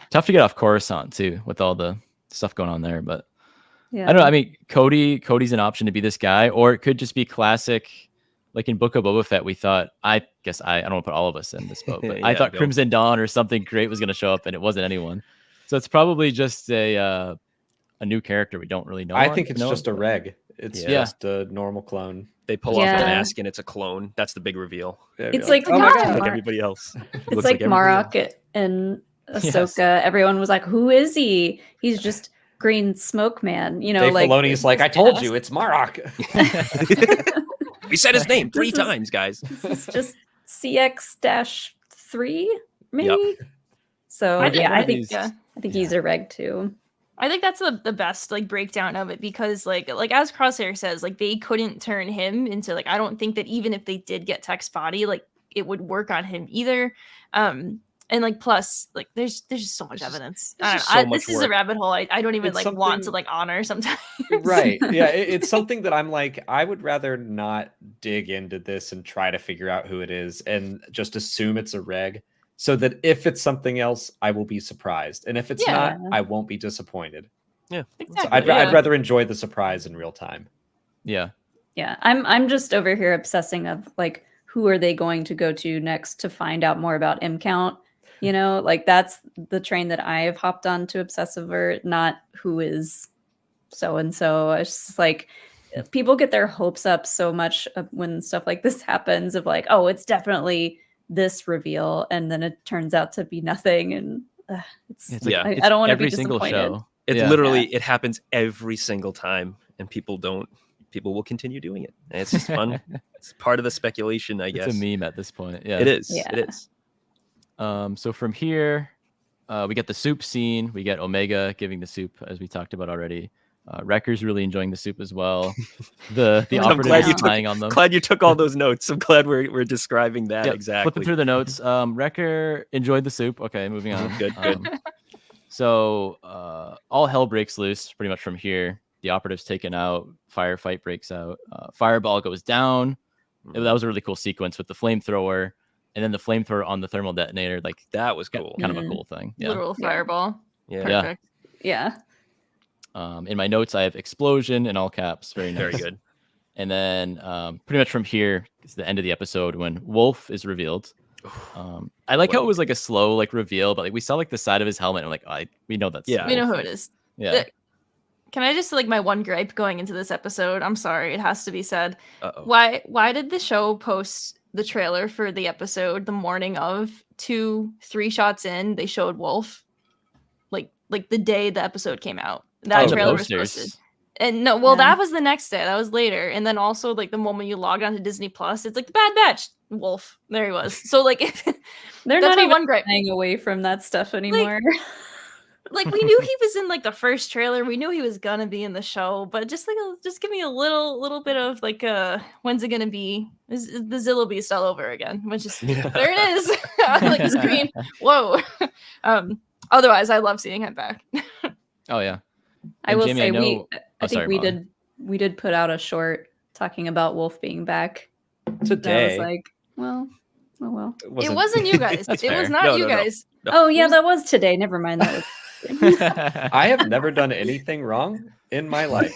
Tough to get off Coruscant too, with all the stuff going on there. But Yeah. I don't know. I mean, Cody's an option to be this guy, or it could just be classic. Like in Book of Boba Fett, we thought. I guess I don't want to put all of us in this boat, but I Yeah, thought go. Crimson Dawn or something great was going to show up, and it wasn't anyone. So it's probably just a new character we don't really know. I think it's just a reg. It's Yeah. just a normal clone. They pull off Yeah. the mask and it's a clone. That's the big reveal. They'd be It's like oh my God. god, Like everybody else. It It's looks like everybody else. Marok and Yes. Ahsoka. Everyone was like, "Who is he? He's just green smoke man." You know, Dave like Filoni's like, "I told you, it's Marok." We said his name 3 This is- times, guys. This is just CX-3, maybe. So I think yeah, one I of think these- yeah. I think he's a reg too. I think that's the best like breakdown of it because like as Crosshair says, like they couldn't turn him into like I don't think that even if they did get Tech's body, like it would work on him either. And like plus like there's just so much There's just- evidence. there's I just don't know. so much This is a work. rabbit hole I don't even It's like want to something- like honor sometimes. Right. Yeah. It's something that I'm like, I would rather not dig into this and try to figure out who it is and just assume it's a reg so that if it's something else, I will be surprised. And if it's Yeah. not, I won't be disappointed. So Exactly. I'd yeah. rather enjoy the surprise in real time. Yeah. Yeah, I'm just over here obsessing of like who are they going to go to next to find out more about M count? You know, like that's the train that I have hopped on to obsess over, not who is so and so. It's just like people get their hopes up so much when stuff like this happens of like, oh, it's definitely this reveal, and then it turns out to be nothing, and it's It's Yeah. I it's don't want to be every single disappointed. show. It's Yeah. literally it happens every single time and people will continue doing it. And it's just fun. It's part of the speculation, I guess. It's a meme at this point. Yeah. It is. Yeah. It is. So from here, we get the soup scene. We get Omega giving the soup, as we talked about already. Wrecker's really enjoying the soup as well. The I'm operative glad is you took- lying on them. Glad you took all those notes. I'm glad we're describing that Yep, exactly. Flipping through the notes. Wrecker enjoyed the soup. Okay, moving on. Good, good. So all hell breaks loose pretty much from here. The operative's taken out. Firefight breaks out. Fireball goes down. That was a really cool sequence with the flamethrower, and then the flamethrower on the thermal detonator. Like That was cool. kind of a Mhm. cool thing. Yeah. Literal Yeah. fireball. Yeah. Yeah. Perfect. Yeah. In my notes, I have explosion in all caps. Very nice. Very good. And then pretty much from here is the end of the episode when Wolf is revealed. I like how it was like a slow like reveal, but like we saw like the side of his helmet and like we know that's Yeah. We know Wolf. who it is. Yeah. Can I just like my one gripe going into this episode? I'm sorry, it has to be said. Uh-oh. Why did the show post the trailer for the episode the morning of 3 shots in? They showed Wolf, like the day the episode came out. That Oh, the trailer was posters. posted. And no, well, Yeah. that was the next day. That was later. And then also like the moment you logged on to Disney Plus, it's like the Bad Batch Wolf. There he was. So like They're that's not my even one gripe. staying away from that stuff anymore. like we knew he was in like the first trailer. We knew he was gonna be in the show, but just like just give me a little bit of like when's it gonna be? Is the Zillow Beast all over again? Which is there it is on like the screen. Whoa. Otherwise, I love seeing him back. Oh yeah. I And will Jamie, say know- I think sorry, we Molly. did put out a short talking about Wolf being back. Today. I was like, well, oh well. It wasn't you guys. That's It was fair. not No, you no, no. guys. Oh yeah, that was today. Never mind. That was I have never done anything wrong in my life.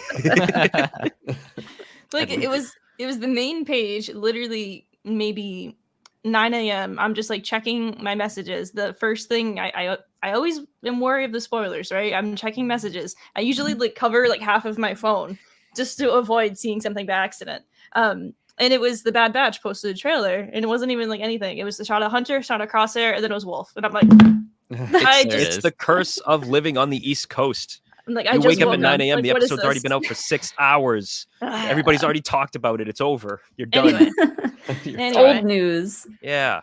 Like it was the main page, literally maybe 9 a.m. I'm just like checking my messages. The first thing I always am wary of the spoilers, right? I'm checking messages. I usually like cover like half of my phone just to avoid seeing something by accident. And it was the Bad Batch posted a trailer, and it wasn't even like anything. It was the shot of Hunter, shot of Crosshair, and then it was Wolf. And I'm like, I There it just is. The curse of living on the East Coast. I'm like, You I just wake up woke at 9 a.m. Like, the what is episode's already this? been out for 6 hours. Everybody's already talked about it. It's over. You're done. Anyway, It's Anyway. old news. Yeah.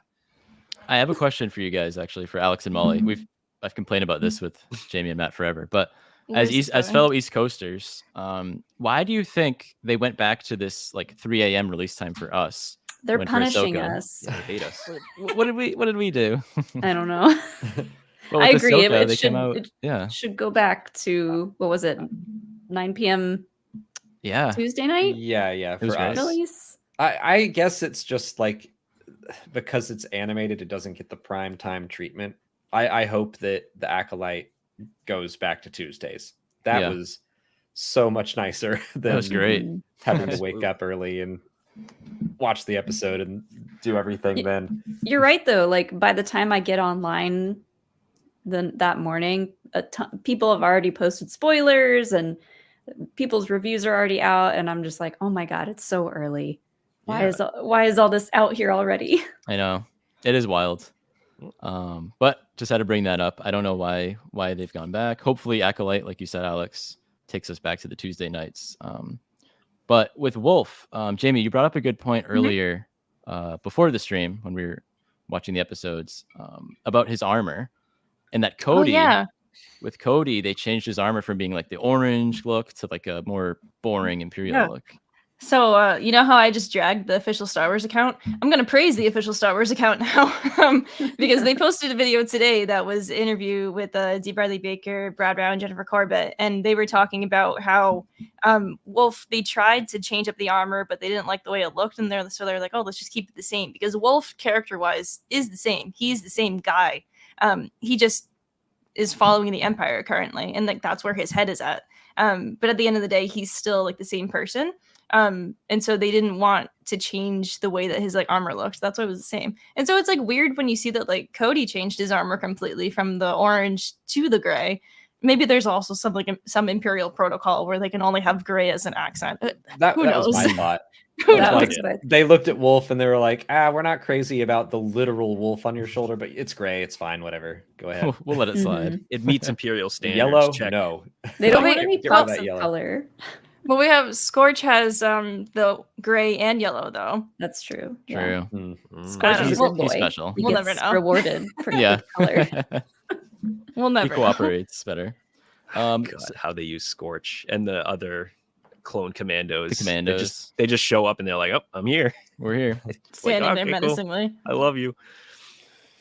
I have a question for you guys, actually, for Alex and Molly. I've complained about this with Jamie and Matt forever, but where's this as going? fellow East Coasters, why do you think they went back to this like 3 a.m. release time for us? They're When for punishing Ahsoka. us. They hate us. What did we do? I don't know. Well, I with agree. Ahsoka, It they should came out. it Yeah, should go back to what was it, 9 p.m. yeah. Tuesday night Yeah, was for great. us. release. I guess it's just like because it's animated, it doesn't get the prime time treatment. I hope that the Acolyte goes back to Tuesdays. That Yeah. was so much nicer than That was great. Mhm. having to wake up early and watch the episode and do everything then. You're right though. Like by the time I get online, then that morning, people have already posted spoilers and people's reviews are already out, and I'm just like, oh my god, it's so early. Why is all this out here already? I know it is wild. But just had to bring that up. I don't know why they've gone back. Hopefully, Acolyte, like you said, Alex, takes us back to the Tuesday nights. But with Wolf, Jamie, you brought up a good point earlier before the stream when we were watching the episodes about his armor, and that Cody. Oh, yeah. With Cody, they changed his armor from being like the orange look to like a more boring Imperial Yeah. look. So, you know how I just dragged the official Star Wars account? I'm going to praise the official Star Wars account now because they posted a video today that was an interview with D. Bradley Baker, Brad Brown, Jennifer Corbett, and they were talking about how Wolf, they tried to change up the armor, but they didn't like the way it looked, and they're like, oh, let's just keep it the same, because Wolf, character-wise, is the same. He's the same guy. He just is following the Empire currently, and like that's where his head is at. But at the end of the day, he's still like the same person. And so they didn't want to change the way that his like armor looked. That's why it was the same. And so it's like weird when you see that like Cody changed his armor completely from the orange to the gray. Maybe there's also some Imperial protocol where they can only have gray as an accent. That Who was my knows? thought. Who It's That like, knows? was my- they looked at Wolf and they were like, we're not crazy about the literal wolf on your shoulder, but it's gray. It's fine. Whatever. Go ahead. We'll let it slide. Mhm. It meets Imperial standards. Yellow? Check. No. They don't Wait, want any get rid of pops that of yellow. color. Well, we have Scorch has the gray and yellow though. That's true. Yeah. True. Mm. Mm. Scorch I is don't a know. good He's boy. special. He We'll never gets know. rewarded for Yeah. good color. We'll He never know. cooperates better. God, how they use Scorch and the other clone commandos. The commandos. They just show up and they're like, oh, I'm here. We're here. It's Standing like, there okay, cool. menacingly. I love you.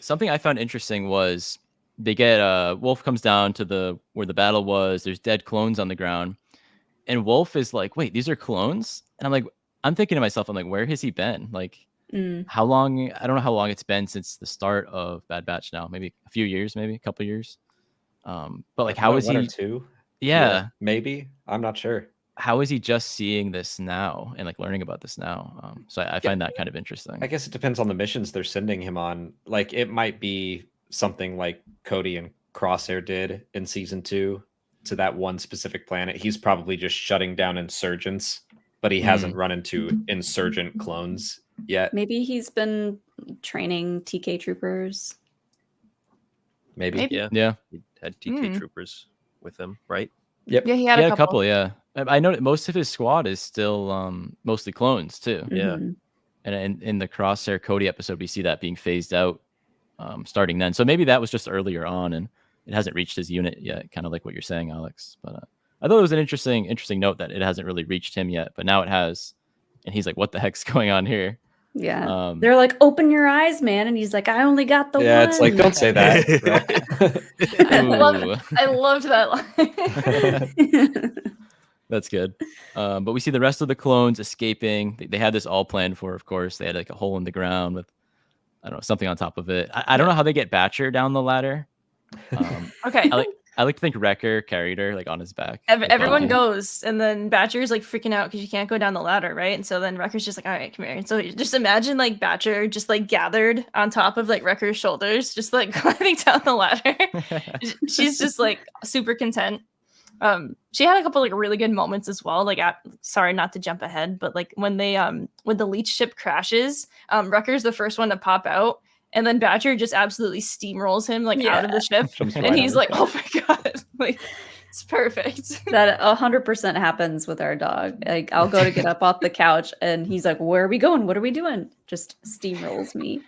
Something I found interesting was they get Wolf comes down to where the battle was. There's dead clones on the ground, and Wolf is like, "Wait, these are clones?" And I'm thinking to myself, I'm like, "Where has he been? Like, Mm. how long? I don't know how long it's been since the start of Bad Batch. Now, maybe a few years, maybe a couple years. But like, how is one or he? two? Yeah, Maybe. I'm not sure. how is he just seeing this now and like learning about this now? So I find that kind of interesting. I guess it depends on the missions they're sending him on. Like it might be something like Cody and Crosshair did in season 2 to that one specific planet. He's probably just shutting down insurgents, but he hasn't run into insurgent clones yet. Maybe he's been training TK troopers. Maybe. Yeah. Yeah, He had TK Mm. troopers with him, right? Yep. Yeah, he had yeah, a couple. Yeah, I know that most of his squad is still mostly clones too. Yeah. Mhm. And in the Crosshair Cody episode, we see that being phased out starting then. So maybe that was just earlier on, and it hasn't reached his unit yet, kind of like what you're saying, Alex. But I thought it was an interesting note that it hasn't really reached him yet, but now it has, and he's like, "What the heck's going on here?" Yeah. They're like, "Open your eyes, man," and he's like, "I only got the one." Yeah, it's like, don't say that. Right? I loved that line. That's good. But we see the rest of the clones escaping. They had this all planned for, of course. They had like a hole in the ground with, I don't know, something on top of it. I don't know how they get Batcher down the ladder. Okay. I like to think Wrecker carried her like on his back. Everyone goes, and then Batcher's like freaking out because you can't go down the ladder, right? And so then Wrecker's just like, "All right, come here." And so just imagine like Batcher just like gathered on top of like Wrecker's shoulders, just like climbing down the ladder. She's just like super content. She had a couple like really good moments as well. Like, sorry, not to jump ahead, but like when the leech ship crashes, Wrecker's the first one to pop out. And then Batcher just absolutely steamrolls him like out of the ship, and he's like, "Oh my god!" Like, it's perfect. That 100% happens with our dog. Like, I'll go to get up off the couch, and he's like, "Where are we going? What are we doing?" Just steamrolls me.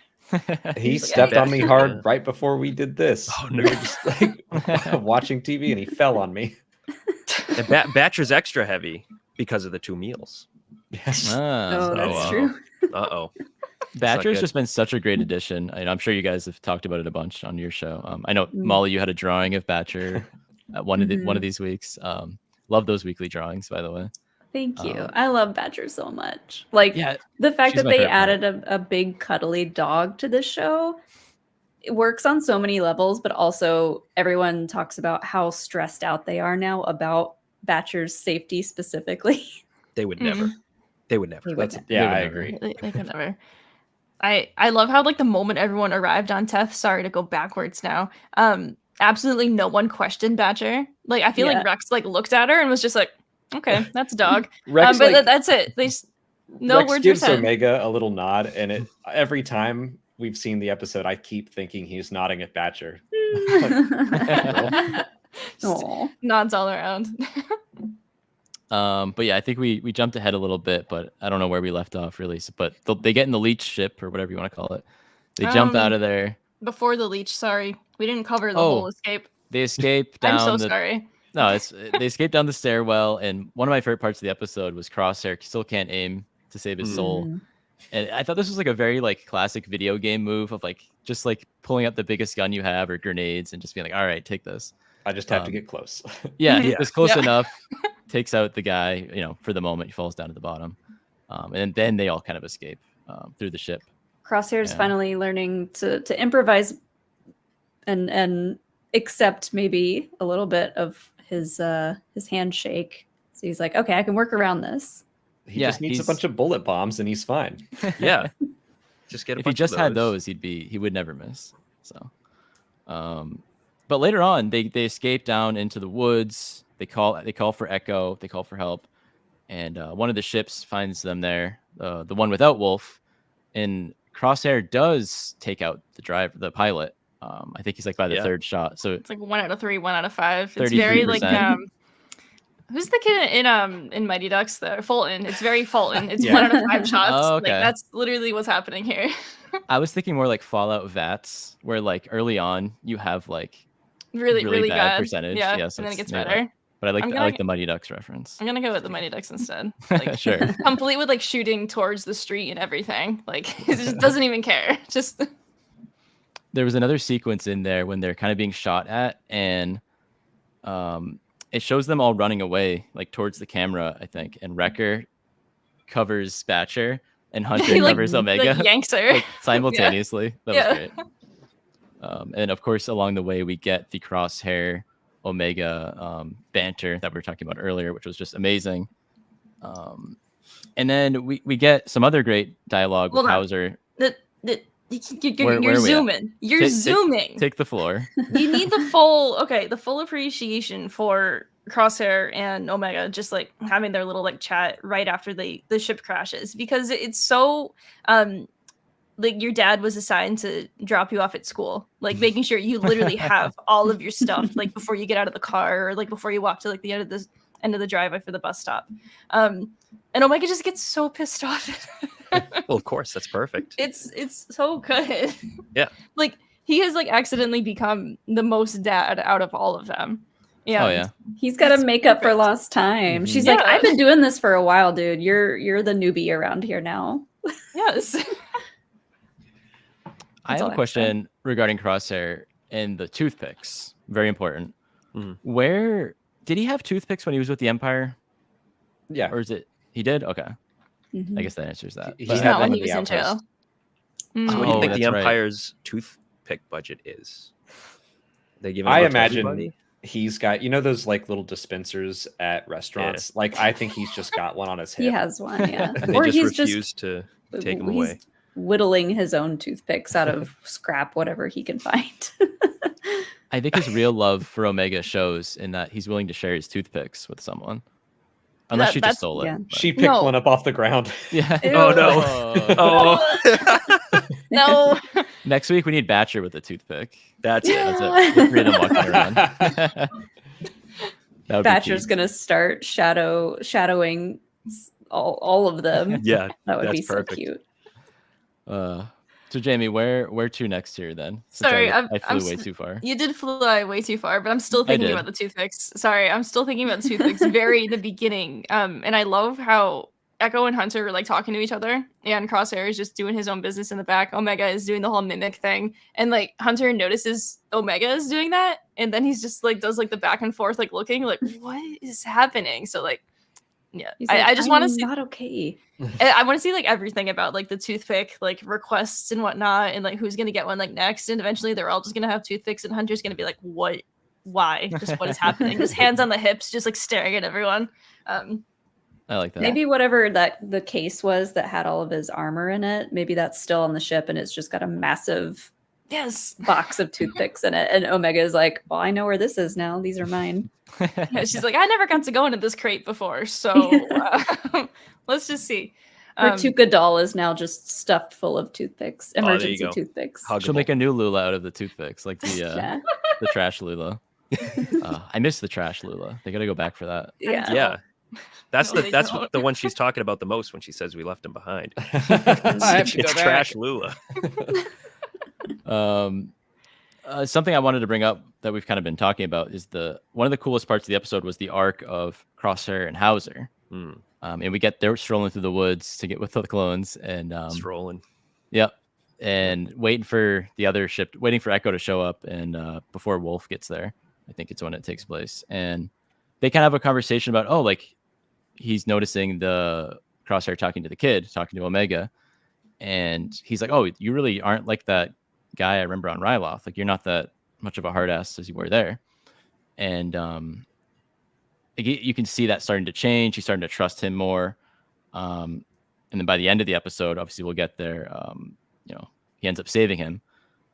He stepped on me hard right before we did this. Oh, no. We were just like watching TV, and he fell on me. And Batcher's extra heavy because of the 2 meals. Yes. That's true. Uh-oh. Batcher's just been such a great addition. I'm sure you guys have talked about it a bunch on your show. I know, Molly, you had a drawing of Batcher at one of these weeks. Love those weekly drawings, by the way. Thank you. I love Batcher so much. Like, the fact that they added a big cuddly dog to this show, it works on so many levels, but also everyone talks about how stressed out they are now about Batcher's safety specifically. They would never. They would never. I agree. They could never. I love how like the moment everyone arrived on Teth, sorry to go backwards now, absolutely no one questioned Batcher. Like, I feel like Rex like looked at her and was just like, "Okay, that's a dog." Rex, but that's it. No Rex words gives were said. Omega a little nod, and every time we've seen the episode, I keep thinking he's nodding at Batcher. Nods all around. But yeah, I think we jumped ahead a little bit, but I don't know where we left off really. But they get in the leech ship or whatever you want to call it. They jump out of there. Before the leech, sorry. We didn't cover the whole escape. They escape down I'm so sorry. No, they escape down the stairwell, and one of my favorite parts of the episode was Crosshair still can't aim to save his soul. And I thought this was like a very like classic video game move of like just like pulling up the biggest gun you have or grenades and just being like, "All right, take this." I just have to get close. He was close enough, takes out the guy, for the moment. He falls down to the bottom. And then they all kind of escape through the ship. Crosshair's finally learning to improvise and accept maybe a little bit of his handshake. So he's like, "Okay, I can work around this." He just needs a bunch of bullet bombs and he's fine. Yeah. Just get a if he just had those, he would never miss. So but later on, they escape down into the woods. They call for Echo. They call for help, and one of the ships finds them there. The one without Wolf, and Crosshair does take out the pilot. I think he's like by the third shot. So it's like 1 out of 3, 1 out of 5. It's very like who's the kid in Mighty Ducks? Fulton. It's very Fulton. It's 1 out of 5 shots. Oh, okay. Like, that's literally what's happening here. I was thinking more like Fallout VATS, where like early on you have like really bad percentage. Yeah, so and then it gets better. But I like the Mighty Ducks reference. I'm gonna go with the Mighty Ducks instead. Like, sure. Complete with like shooting towards the street and everything. Like, it just doesn't even care. Just there was another sequence in there when they're kind of being shot at, and it shows them all running away like towards the camera, I think, and Wrecker covers Batcher and Hunter covers Omega. Like yanks her simultaneously. That was great. And of course, along the way, we get the Crosshair Omega banter that we were talking about earlier, which was just amazing. And then we get some other great dialogue with Hauser. You're zooming. You're zooming. Take the floor. You need the full appreciation for Crosshair and Omega just like having their little like chat right after the ship crashes, because it's so like your dad was assigned to drop you off at school, like making sure you literally have all of your stuff like before you get out of the car or like before you walk to like the end of the driveway for the bus stop. And Omega just gets so pissed off. Well, of course, that's perfect. It's so good. Yeah. Like he has like accidentally become the most dad out of all of them. Yeah. Oh yeah. He's got to It's make up for perfect. lost time. Mhm. She's like, Yeah. I've been doing this for a while, dude. You're the newbie around here now. Yes. I That's have all a I have to say. question regarding Crosshair and the toothpicks. Very important. Mhm. Where did he have toothpicks when he was with the Empire? Yeah. Or is it he did? Okay. Mhm. I guess that answers that. He But- had Not one when in he was the in jail. outpost. So what do you Oh, think the that's right. Empire's toothpick budget is? They give it I out to imagine everybody? he's got those like little dispensers at restaurants. Like I think he's just got one on his hip. He has one, yeah. And they Or just he's refuse to take them he's away. whittling his own toothpicks out of scrap, whatever he can find. I think his real love for Omega shows in that he's willing to share his toothpicks with someone. Unless she That's- just stole it. yeah. but- She picked No. one up off the ground. Yeah. Oh no. Oh, No. Next week we need Batcher with a toothpick. that's it. That's it. The three of them walking around. That would be Batcher's key. gonna start shadowing all of them. Yeah, That would that's be so perfect. cute. So Jamie, where to next here then? Since Sorry, I I'm flew way s- too far. You did fly way too far, but I'm still thinking did. about the toothpicks. Sorry, I'm still thinking about the toothpicks very the beginning. And I love how Echo and Hunter are like talking to each other, and Crosshair is just doing his own business in the back. Omega is doing the whole mimic thing, and like Hunter notices Omega is doing that, and then he's just like does like the back and forth, like looking like what is happening. So like, yeah, He's like, I just want to "I'm see. not okay. I want to see like everything about like the toothpick like requests and whatnot, and like who's gonna get one like next, and eventually they're all just gonna have toothpicks, and Hunter's gonna be like, what, why, just what is happening? Just hands on the hips, just like staring at everyone. I like that. Maybe whatever that the case was that had all of his armor in it, maybe that's still on the ship and it's just got a massive Yes, box of toothpicks in it. And Omega is like, well, I know where this is now. These are mine. yeah, she's like, I never got to go into this crate before, so let's just see. Her Tuca doll is now just stuffed full of toothpicks, there you emergency go. toothpicks. Huggable. She'll make a new Lula out of the toothpicks, like the Yeah. the trash Lula. I miss the trash Lula. They got to go back for that. Yeah. Yeah. That's No, they that's don't. the one she's talking about the most when she says we left him behind. I have to It's go back. trash Lula. Something I wanted to bring up that we've kind of been talking about is one of the coolest parts of the episode was the arc of Crosshair and Hauser. Hmm. And we get they're strolling through the woods to get with the clones and Strolling. yep, and waiting for the other ship, waiting for Echo to show up, and before Wolf gets there, I think it's when it takes place, and they kind of have a conversation about like he's noticing the Crosshair talking to the kid, talking to Omega, and he's like, oh, you really aren't like that guy I remember on Ryloth. Like you're not that much of a hard ass as you were there, and you can see that starting to change. He's starting to trust him more. And then by the end of the episode, obviously we'll get there. He ends up saving him.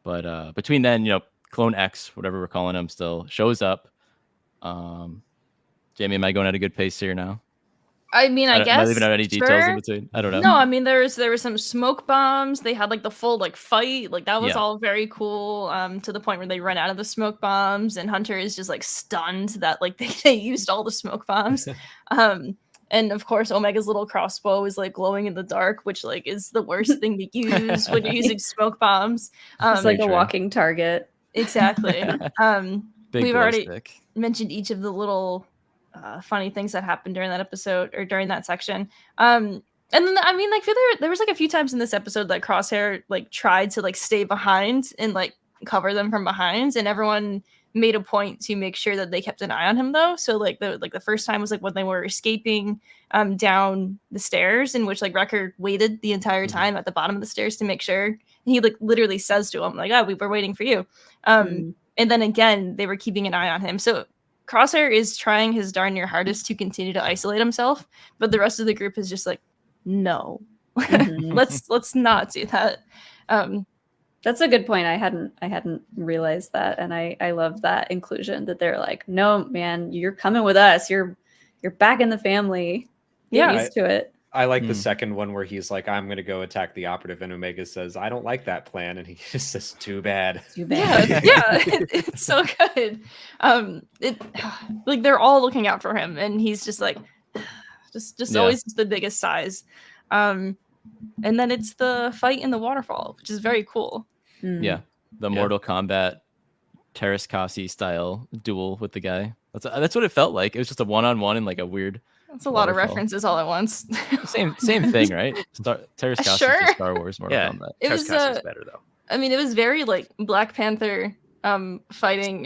But between then, Clone X, whatever we're calling him, still shows up. Jamie, am I going at a good pace here now? I mean, I Am I guess. leaving out any details sure. in between? I don't know. No, I mean there were some smoke bombs. They had like the full like fight. Like that was Yeah. all very cool. To the point where they run out of the smoke bombs, and Hunter is just like stunned that like they used all the smoke bombs. And of course, Omega's little crossbow is like glowing in the dark, which like is the worst thing to use when you're using smoke bombs. It's like a true. walking target. Exactly. Big we've glow already stick. mentioned each of the little funny things that happened during that episode or during that section. And then I mean, like there was like a few times in this episode that Crosshair like tried to like stay behind and like cover them from behind, and everyone made a point to make sure that they kept an eye on him though. So like the first time was like when they were escaping down the stairs, in which like Wrecker waited the entire time at the bottom of the stairs to make sure. And he like literally says to him like, "Oh, we were waiting for you." And then again, they were keeping an eye on him. So Crosshair is trying his darn near hardest to continue to isolate himself, but the rest of the group is just like, no, Mhm. let's not do that. That's a good point. I hadn't realized that, and I love that inclusion that they're like, no, man, you're coming with us. You're back in the family. Get Yeah. used to it. I like the Hmm. second one where he's like, I'm going to go attack the operative. And Omega says, I don't like that plan. And he just says, too bad. Too Yeah, bad. it's so good. It like they're all looking out for him, and he's just like, just Yeah. always the biggest size. And then it's the fight in the waterfall, which is very cool. Mm. Yeah. the Yeah. Mortal Kombat Terrace Kasi style duel with the guy. That's what it felt like. It was just a one-on-one in like a weird That's a lot of waterfall. references all at once. Same thing, right? Terrace Kasi is Sure. just Star Wars Mortal Yeah. Kombat. It was Terrace better though. I mean, it was very like Black Panther fighting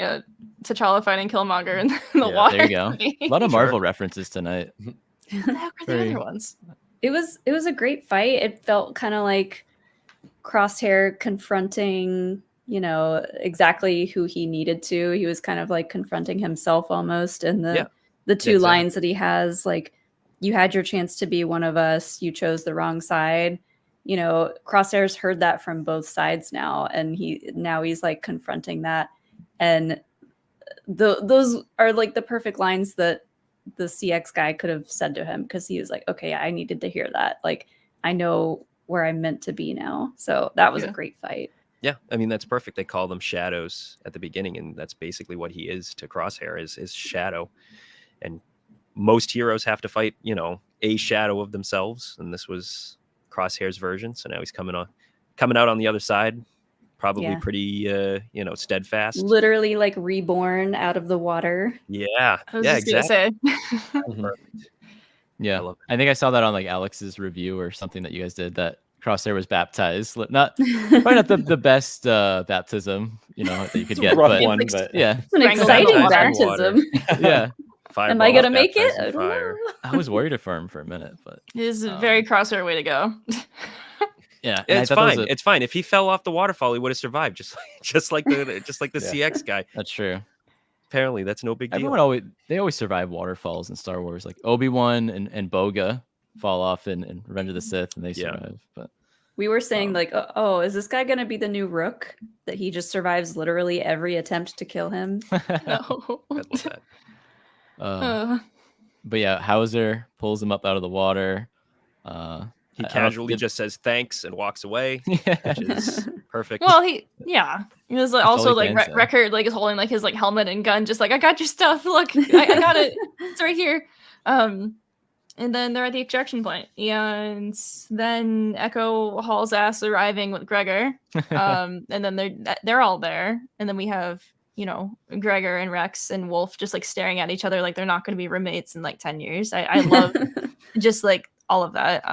T'Challa fighting Killmonger in the Yeah, water. There you go. to me. A lot of Sure. Marvel references tonight. What the heck were the Very- other ones? It was a great fight. It felt kind of like Crosshair confronting, you know, exactly who he needed to. He was kind of like confronting himself almost. And Yeah, the two exactly. lines that he has, like, you had your chance to be one of us, you chose the wrong side. You know, Crosshair's heard that from both sides now, and he's like confronting that. And those are like the perfect lines that the CX guy could have said to him, because he was like, okay, I needed to hear that. Like, I know where I'm meant to be now. So that was a great fight. Yeah, I mean that's perfect. They call them shadows at the beginning, and that's basically what he is to Crosshair is shadow. And most heroes have to fight, you know, a shadow of themselves, and this was Crosshair's version. So now he's coming out on the other side, probably pretty steadfast. Literally like reborn out of the water. Yeah, I was yeah, just gonna say. Perfect. Yeah, love I think I saw that on like Alex's review or something that you guys did, that Crosshair was baptized. Probably not the best baptism, you know, that you could get, Rough but one, but yeah, It's an Strangled exciting in baptism. yeah. Am I gonna make it? baptized in I don't fire. know. I was worried for him for a minute, but It is a very Crosshair way to go. yeah, and I It's thought that was fine. It's fine. If he fell off the waterfall, he would have survived, just like the Yeah. CX guy. that's true. Apparently, that's no big deal. Everyone always survive waterfalls in Star Wars. Like Obi-Wan and Boga fall off in Revenge of the Sith, and they Yeah. survive. But We were saying like, oh, is this guy gonna be the new Rook? That he just survives literally every attempt to kill him. No. I love that. But yeah, Hauser pulls him up out of the water. He I don't know if casually you did- just says thanks and walks away, Yeah. which is perfect. Well, he was like, all also he like can say. Wrecker like is holding like his like helmet and gun, just like, I got your stuff. Look, I got it. It's right here. And then they're at the extraction point, and then Echo hauls ass arriving with Gregor. And then they're all there, and then we have, you know, Gregor and Rex and Wolf just like staring at each other like they're not going to be roommates in like 10 years. I love just like all of that.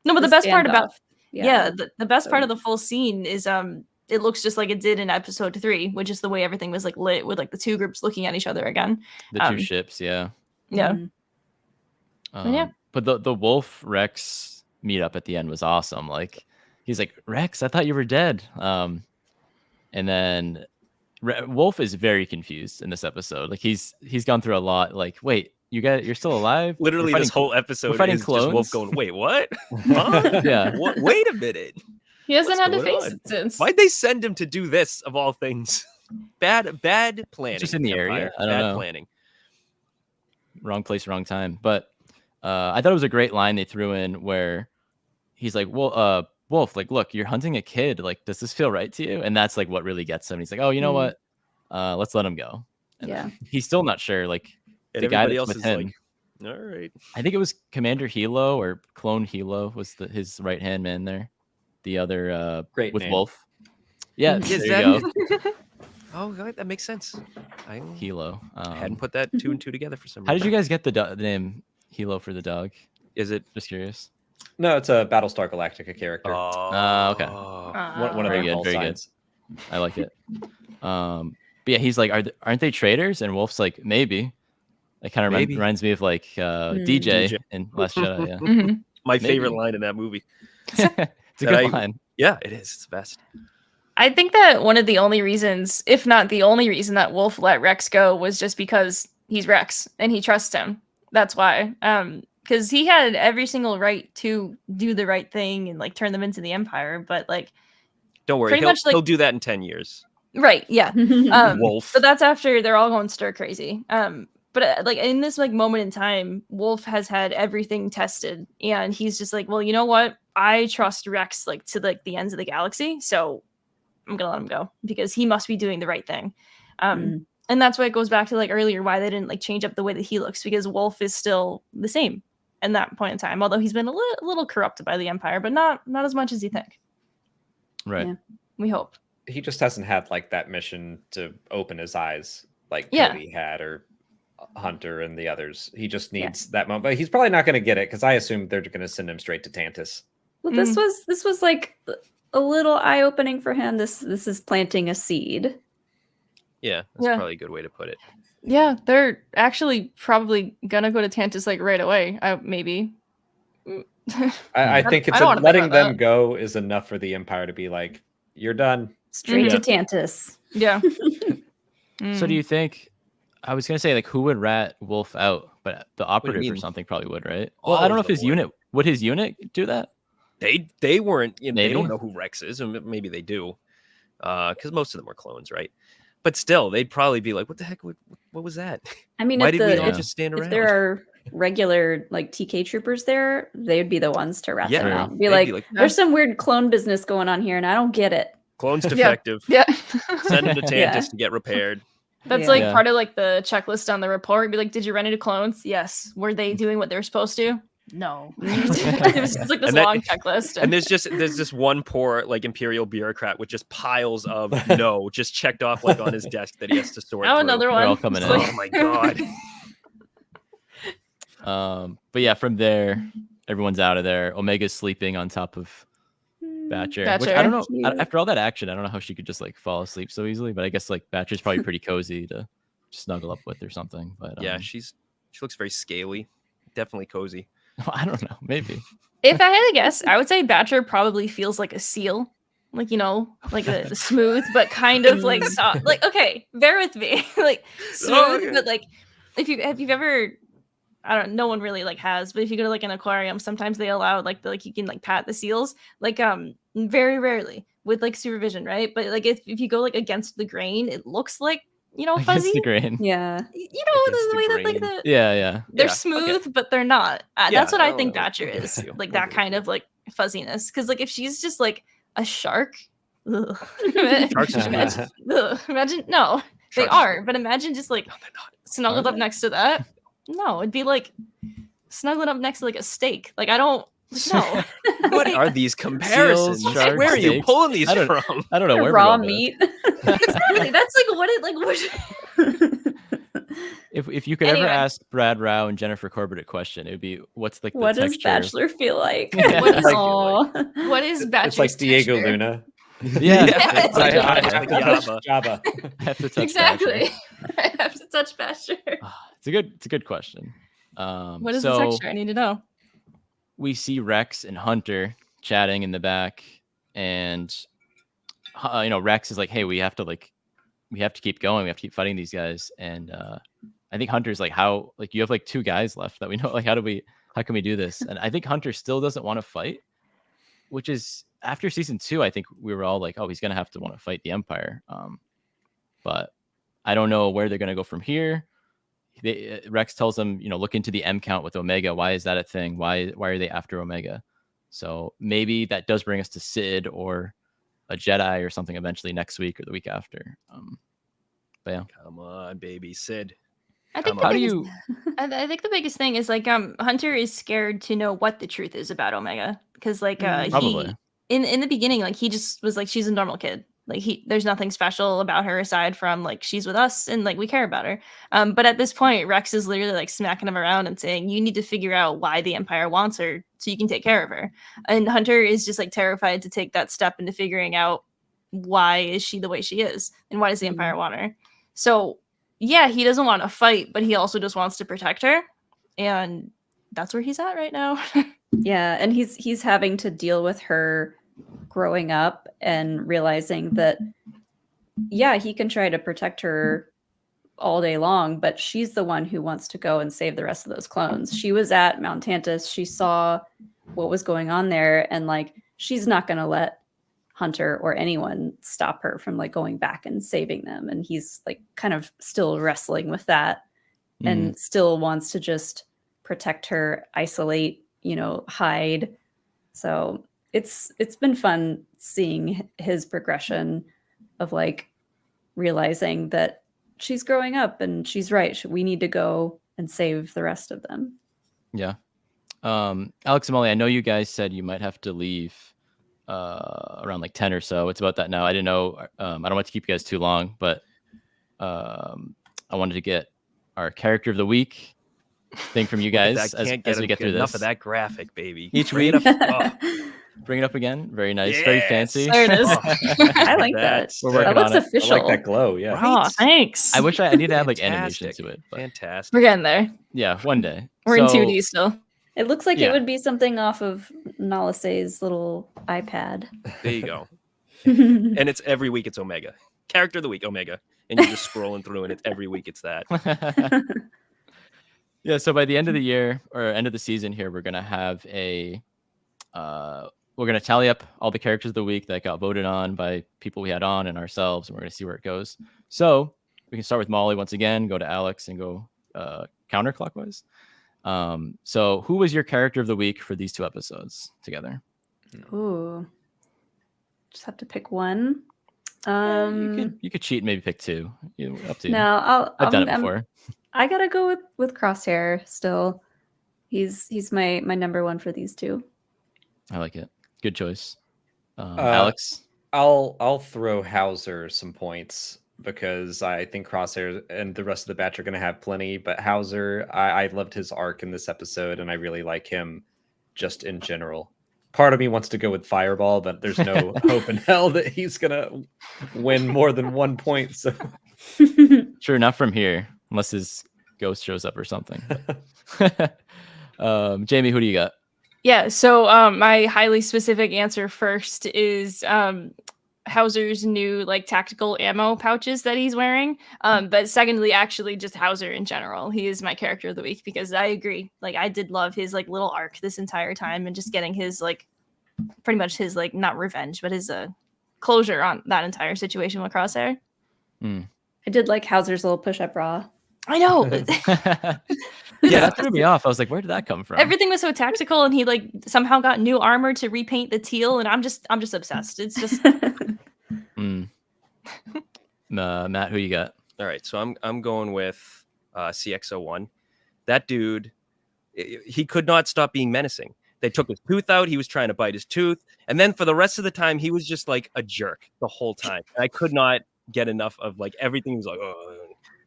No, but the best part about the best part of the full scene is it looks just like it did in episode 3, which is the way everything was like lit with like the two groups looking at each other again. The two ships, yeah. Yeah. Mhm. But the Wolf Rex meetup at the end was awesome. Like he's like, Rex, I thought you were dead. And then Wolf is very confused in this episode. Like he's gone through a lot. Like, wait, you're still alive? Literally, this whole episode fighting is just Wolf clones? going, wait, what? Huh? Yeah. What? Wait a minute. He hasn't What's had to going face on? it since. Why'd they send him to do this of all things? Bad planning. Just in the area. Empire. I don't Bad know. planning. Wrong place, wrong time. But I thought it was a great line they threw in where he's like, well, Wolf, like, look, you're hunting a kid. Like, does this feel right to you? And that's like what really gets him. He's like, oh, you know what? Let's let him go. And Yeah. he's still not sure. Like, And the guy everybody that's else with is him. like, all right. I think it was Commander Hilo or Clone Hilo was his right hand man there. The other Great with name. Wolf. Yeah, Is there you that- go. Oh, that makes sense. I Hilo. hadn't put that 2 and 2 together for some reason. How did you guys get the name Hilo for the dog? Is it? Just curious. No, it's a Battlestar Galactica character. Okay. One of Very their good, call very good. signs. I like it. But yeah, he's like, aren't they traitors? And Wolf's like, maybe. It kind of Maybe. reminds me of like DJ, DJ. in Last Jedi. Yeah, Mhm. My favorite Maybe. line in that movie. it's a That good line. Yeah, it is. It's the best. I think that one of the only reasons, if not the only reason, that Wolf let Rex go was just because he's Rex and he trusts him. That's why. Because he had every single right to do the right thing and like turn them into the Empire, but like, Don't worry. Pretty He'll, much like- he'll do that in 10 years. right, yeah. Wolf. But that's after they're all going stir crazy. But like in this like moment in time, Wolf has had everything tested, and he's just like, well, you know what? I trust Rex like to like the ends of the galaxy, so I'm gonna let him go because he must be doing the right thing. And that's why it goes back to like earlier why they didn't like change up the way that he looks, because Wolf is still the same in that point in time, although he's been a little corrupted by the Empire, but not as much as you think. Right. Yeah. We hope. he just hasn't had like that mission to open his eyes like Yeah. Cody had or Hunter and the others. He just needs that moment. But he's probably not going to get it because I assume they're going to send him straight to Tantus. Well, this was like a little eye opening for him. This is planting a seed. Yeah, that's probably a good way to put it. Yeah, they're actually probably gonna go to Tantus like right away. Maybe. I think it's letting them go is enough for the Empire to be like, you're done. Straight to Tantus. Yeah. So do you think? I was gonna say like who would rat Wolf out, but the operative or mean? something probably would, right? All Well, I don't know of if his them would. unit would his unit do that. They weren't. You know, they Maybe. don't know who Rex is, and maybe they do, because most of them were clones, right? But still, they'd probably be like, "What the heck? What was that? I mean, Why if did we all if, just stand if around?" there are regular like TK troopers there, they would be the ones to rat them Yeah. out. Be They'd like, be like, there's some weird clone business going on here, and I don't get it. Clone's defective. Yeah. Send him to Tantus Yeah. to get repaired. That's like part of like the checklist on the report. Be like, did you run into clones? Yes. Were they doing what they were supposed to? No. It was just like this long checklist. And there's this one poor like imperial bureaucrat with just piles of no, just checked off like on his desk that he has to sort through. Another one. They're all coming in. Oh my god. But yeah, from there, everyone's out of there. Omega's sleeping on top of Batcher. Which I don't know. After all that action, I don't know how she could just like fall asleep so easily. But I guess like Batcher's probably pretty cozy to snuggle up with or something. But yeah, she looks very scaly. Definitely cozy. I don't know. Maybe. If I had to guess, I would say Batcher probably feels like a seal. Like, you know, like the smooth, but kind of like soft. Like, okay, bear with me. Like smooth, but like if you've ever, I don't, no one really like has, but if you go to like an aquarium, sometimes they allow like you can like pat the seals, like very rarely with like supervision, right? But like if you go like against the grain, it looks like, you know, fuzzy. Against the grain. Yeah. You know, the way that like the yeah. they're smooth, but they're not. That's what I think Batcher we'll is. Like that kind of like fuzziness. Because like if she's just like a shark, ugh. Sharks are imagine, imagine no, they Sharks are, but imagine just like No, they're not. snuggled up next to that. No, it'd be like snuggling up next to like a steak. Like I don't know. What are these comparisons? Seals, sharks, Where are you steaks? pulling these I don't- from? I don't know where Raw we're going with meat. Exactly. That's like what it like. What? If you could Anyway. ever ask Brad Rao and Jennifer Corbett a question, it would be what's like the What does texture? Bachelor feel like? What is- Aw. What is Batcher's It's like Diego texture? Luna. Yeah, Yeah, I Jabba. touch Jabba. I have to touch Exactly. Batcher. I have to touch Batcher. It's a good question. What is so the texture? I need to know. we see Rex and Hunter chatting in the back, and Rex is like, "Hey, we have to keep going. We have to keep fighting these guys." And I think Hunter's like, "How? Like, you have like 2 guys left that we know. Like, how can we do this?" And I think Hunter still doesn't want to fight, which is after season 2. I think we were all like, "Oh, he's gonna have to want to fight the Empire." But I don't know where they're gonna go from here. Rex tells them, look into the M count with Omega. Why is that a thing? Why are they after Omega? So maybe that does bring us to Sid or a Jedi or something eventually next week or the week after. But yeah, Come on, baby Sid. I think how the do biggest, you? I think the biggest thing is like Hunter is scared to know what the truth is about Omega because like Probably. in the beginning like he just was like she's a normal kid. Like there's nothing special about her aside from like she's with us and like we care about her. But at this point, Rex is literally like smacking him around and saying, "You need to figure out why the Empire wants her so you can take care of her." And Hunter is just like terrified to take that step into figuring out why is she the way she is and why does the Empire want her. So yeah, he doesn't want to fight, but he also just wants to protect her, and that's where he's at right now. Yeah, and he's having to deal with her growing up and realizing that yeah, he can try to protect her all day long, but she's the one who wants to go and save the rest of those clones. She was at Mount Tantus, she saw what was going on there, and like she's not going to let Hunter or anyone stop her from like going back and saving them. And he's like kind of still wrestling with that and still wants to just protect her, isolate, hide. So it's been fun seeing his progression of like realizing that she's growing up and she's right. We need to go and save the rest of them. Yeah. Alex and Molly, I know you guys said you might have to leave. around like 10 or so. It's about that now. I didn't know. I don't want to keep you guys too long, but I wanted to get our character of the week thing from you guys as we get through enough this. of that graphic, baby. Each Bring week. it up. Bring it up again. Very nice. Very Yes. fancy. There it is. I like that. We're working That looks on it. official. I like that glow. Yeah. Right? Oh, thanks. I wish I need to add like animation Fantastic. to it. But Fantastic. We're getting there. yeah, one day. We're in So- 2D still. It looks like Yeah. it would be something off of Nalise's little iPad. There you go. And it's every week it's Omega. Character of the week, Omega. And you're just scrolling through and it's every week it's that. Yeah, so by the end of the year or end of the season here, we're gonna have we're gonna tally up all the characters of the week that got voted on by people we had on and ourselves, and we're gonna see where it goes. So we can start with Molly once again, go to Alex, and go counterclockwise. So who was your character of the week for these 2 episodes together? Ooh. Just have to pick one. You could cheat and maybe pick 2. Up to you. No, I've done it before. I gotta go with Crosshair still. He's my number one for these 2. I like it. Good choice. Alex? I'll throw Hauser some points because I think Crosshair and the rest of the batch are going to have plenty. But Hauser, I loved his arc in this episode, and I really like him just in general. Part of me wants to go with Fireball, but there's no hope in hell that he's going to win more than 1 point. So Sure, not from here, unless his ghost shows up or something. But- Jamie, who do you got? Yeah, so my highly specific answer first is Hauser's new like tactical ammo pouches that he's wearing. But secondly, actually just Hauser in general. He is my character of the week because I agree. Like I did love his like little arc this entire time and just getting his like pretty much his like not revenge, but his closure on that entire situation with Crosshair. I did like Hauser's little push-up bra. I know. Yeah, that threw me off. I was like, where did that come from? Everything was so tactical and he like somehow got new armor to repaint the teal and I'm just obsessed. It's just Matt, who you got? All right, so I'm going with CX-01. That dude, he could not stop being menacing. They took his tooth out. He was trying to bite his tooth. And then for the rest of the time, he was just like a jerk the whole time. And I could not get enough of like everything. He was like, oh,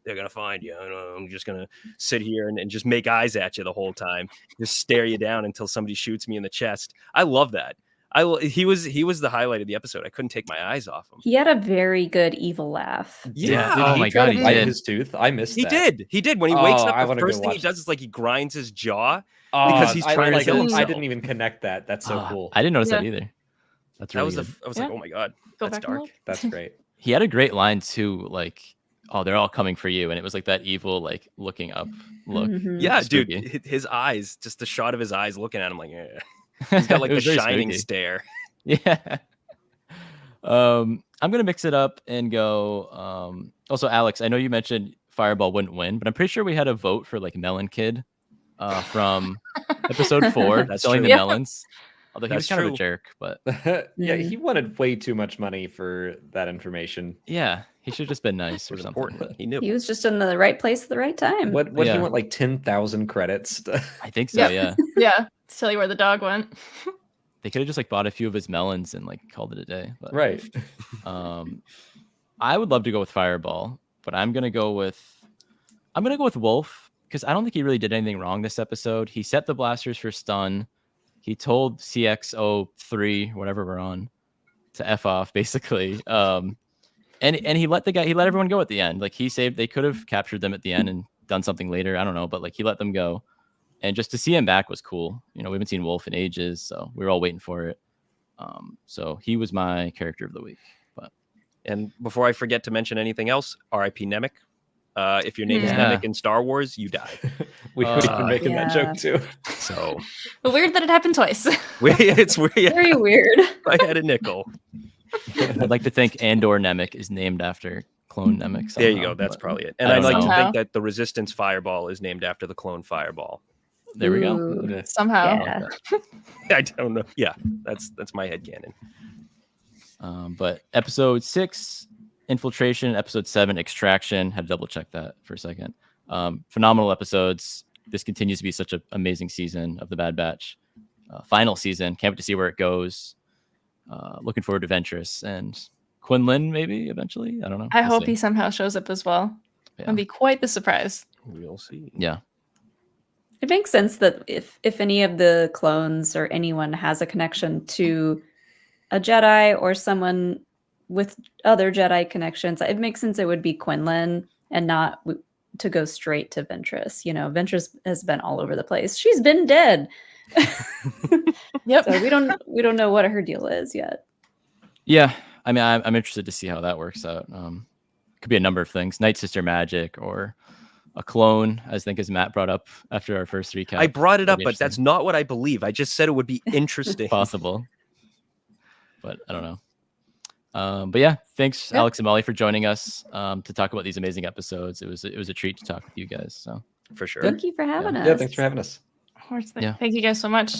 they're going to find you. I'm just going to sit here and just make eyes at you the whole time. Just stare you down until somebody shoots me in the chest. I love that. He was the highlight of the episode. I couldn't take my eyes off him. He had a very good evil laugh. Yeah. Oh my God, he he bite did. his tooth. I missed He that. did. He did. When he wakes Oh, I up, the wanna go first thing he watch does is like he grinds his jaw. Oh, Because he's I trying to like kill it. I himself. didn't even connect that. That's so cool. I didn't notice that Yeah. either. That's That really was good. I was Yeah. like, oh my God, Go that's back and dark. look. That's great. He had a great line too, like, oh, they're all coming for you. And it was like that evil, like looking up look. Mhm. Yeah, Spooky. dude, his eyes, just the shot of his eyes looking at him like, he's got like It the was very shining spooky. stare. Yeah. I'm gonna mix it up and go. Also, Alex, I know you mentioned Fireball wouldn't win, but I'm pretty sure we had a vote for like Melon Kid from episode 4. That's selling true. the Yeah. melons. Although he was That's kind of true. a jerk, but Yeah, Mm. he wanted way too much money for that information. yeah, he should have just been nice It or was something. important. He knew. He was just in the right place at the right time. What did Yeah. he want? Like 10,000 credits? I think so. Yeah, yeah, to tell you where the dog went. they could have just like bought a few of his melons and like called it a day. But, Right. I would love to go with Fireball, but I'm gonna go with Wolf because I don't think he really did anything wrong this episode. He set the blasters for stun. He told CX-03, whatever we're on, to F off, basically. And he let everyone go at the end. Like they could have captured them at the end and done something later. I don't know, but like he let them go. And just to see him back was cool. You know, we haven't seen Wolf in ages, so we were all waiting for it. So he was my character of the week. But And before I forget to mention anything else, R.I.P. Nemec. If your name is Yeah. Nemec in Star Wars, you die. We've been making that Yeah. joke too. So But weird that it happened twice. it's weird. Yeah, Very weird. I had a nickel. I'd like to think Andor Nemec is named after clone Nemec. There you somehow, go. That's but probably it. And I I'd don't like know. to Somehow. think that the Resistance Fireball is named after the clone Fireball. there we go. Ooh, Somehow. Yeah. I don't know. Yeah, that's my headcanon. But episode 6, Infiltration, episode 7, Extraction. Had to double check that for a second. Phenomenal episodes. This continues to be such an amazing season of the Bad Batch. Final season. Can't wait to see where it goes. looking forward to Ventress and Quinlan maybe eventually. I don't know. I We'll hope see. he somehow shows up as well. Yeah. That'd be quite the surprise. We'll see. Yeah. It makes sense that if any of the clones or anyone has a connection to a Jedi or someone with other Jedi connections, it makes sense it would be Quinlan and not to go straight to Ventress. You know, Ventress has been all over the place. She's been dead. Yep. So we don't know what her deal is yet. Yeah. I mean, I'm interested to see how that works out. Could be a number of things: Night Sister magic or a clone, as I think as Matt brought up after our first recap. I brought it That'd up, be but that's interesting. not what I believe. I just said it would be interesting. Possible, but I don't know. But yeah, thanks, Yeah. Alex and Molly, for joining us to talk about these amazing episodes. It was a treat to talk with you guys. So For sure. Thank you for having us. Yeah, thanks for having us. Of course. Yeah. Thank you guys so much.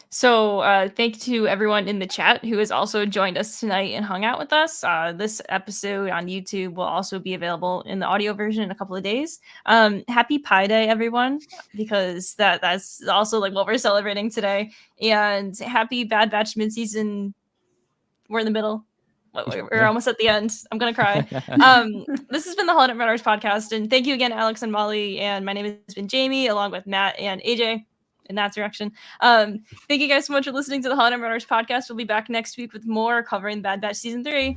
So thank you to everyone in the chat who has also joined us tonight and hung out with us. This episode on YouTube will also be available in the audio version in a couple of days. Happy Pi Day, everyone, because that's also like what we're celebrating today. And happy Bad Batch midseason. We're in the middle. We're almost at the end. I'm gonna cry. This has been the Holonet Matters podcast, and thank you again, Alex and Molly. And my name has been Jamie, along with Matt and AJ in that direction. Thank you guys so much for listening to the Holonet Matters podcast. We'll be back next week with more covering Bad Batch season 3.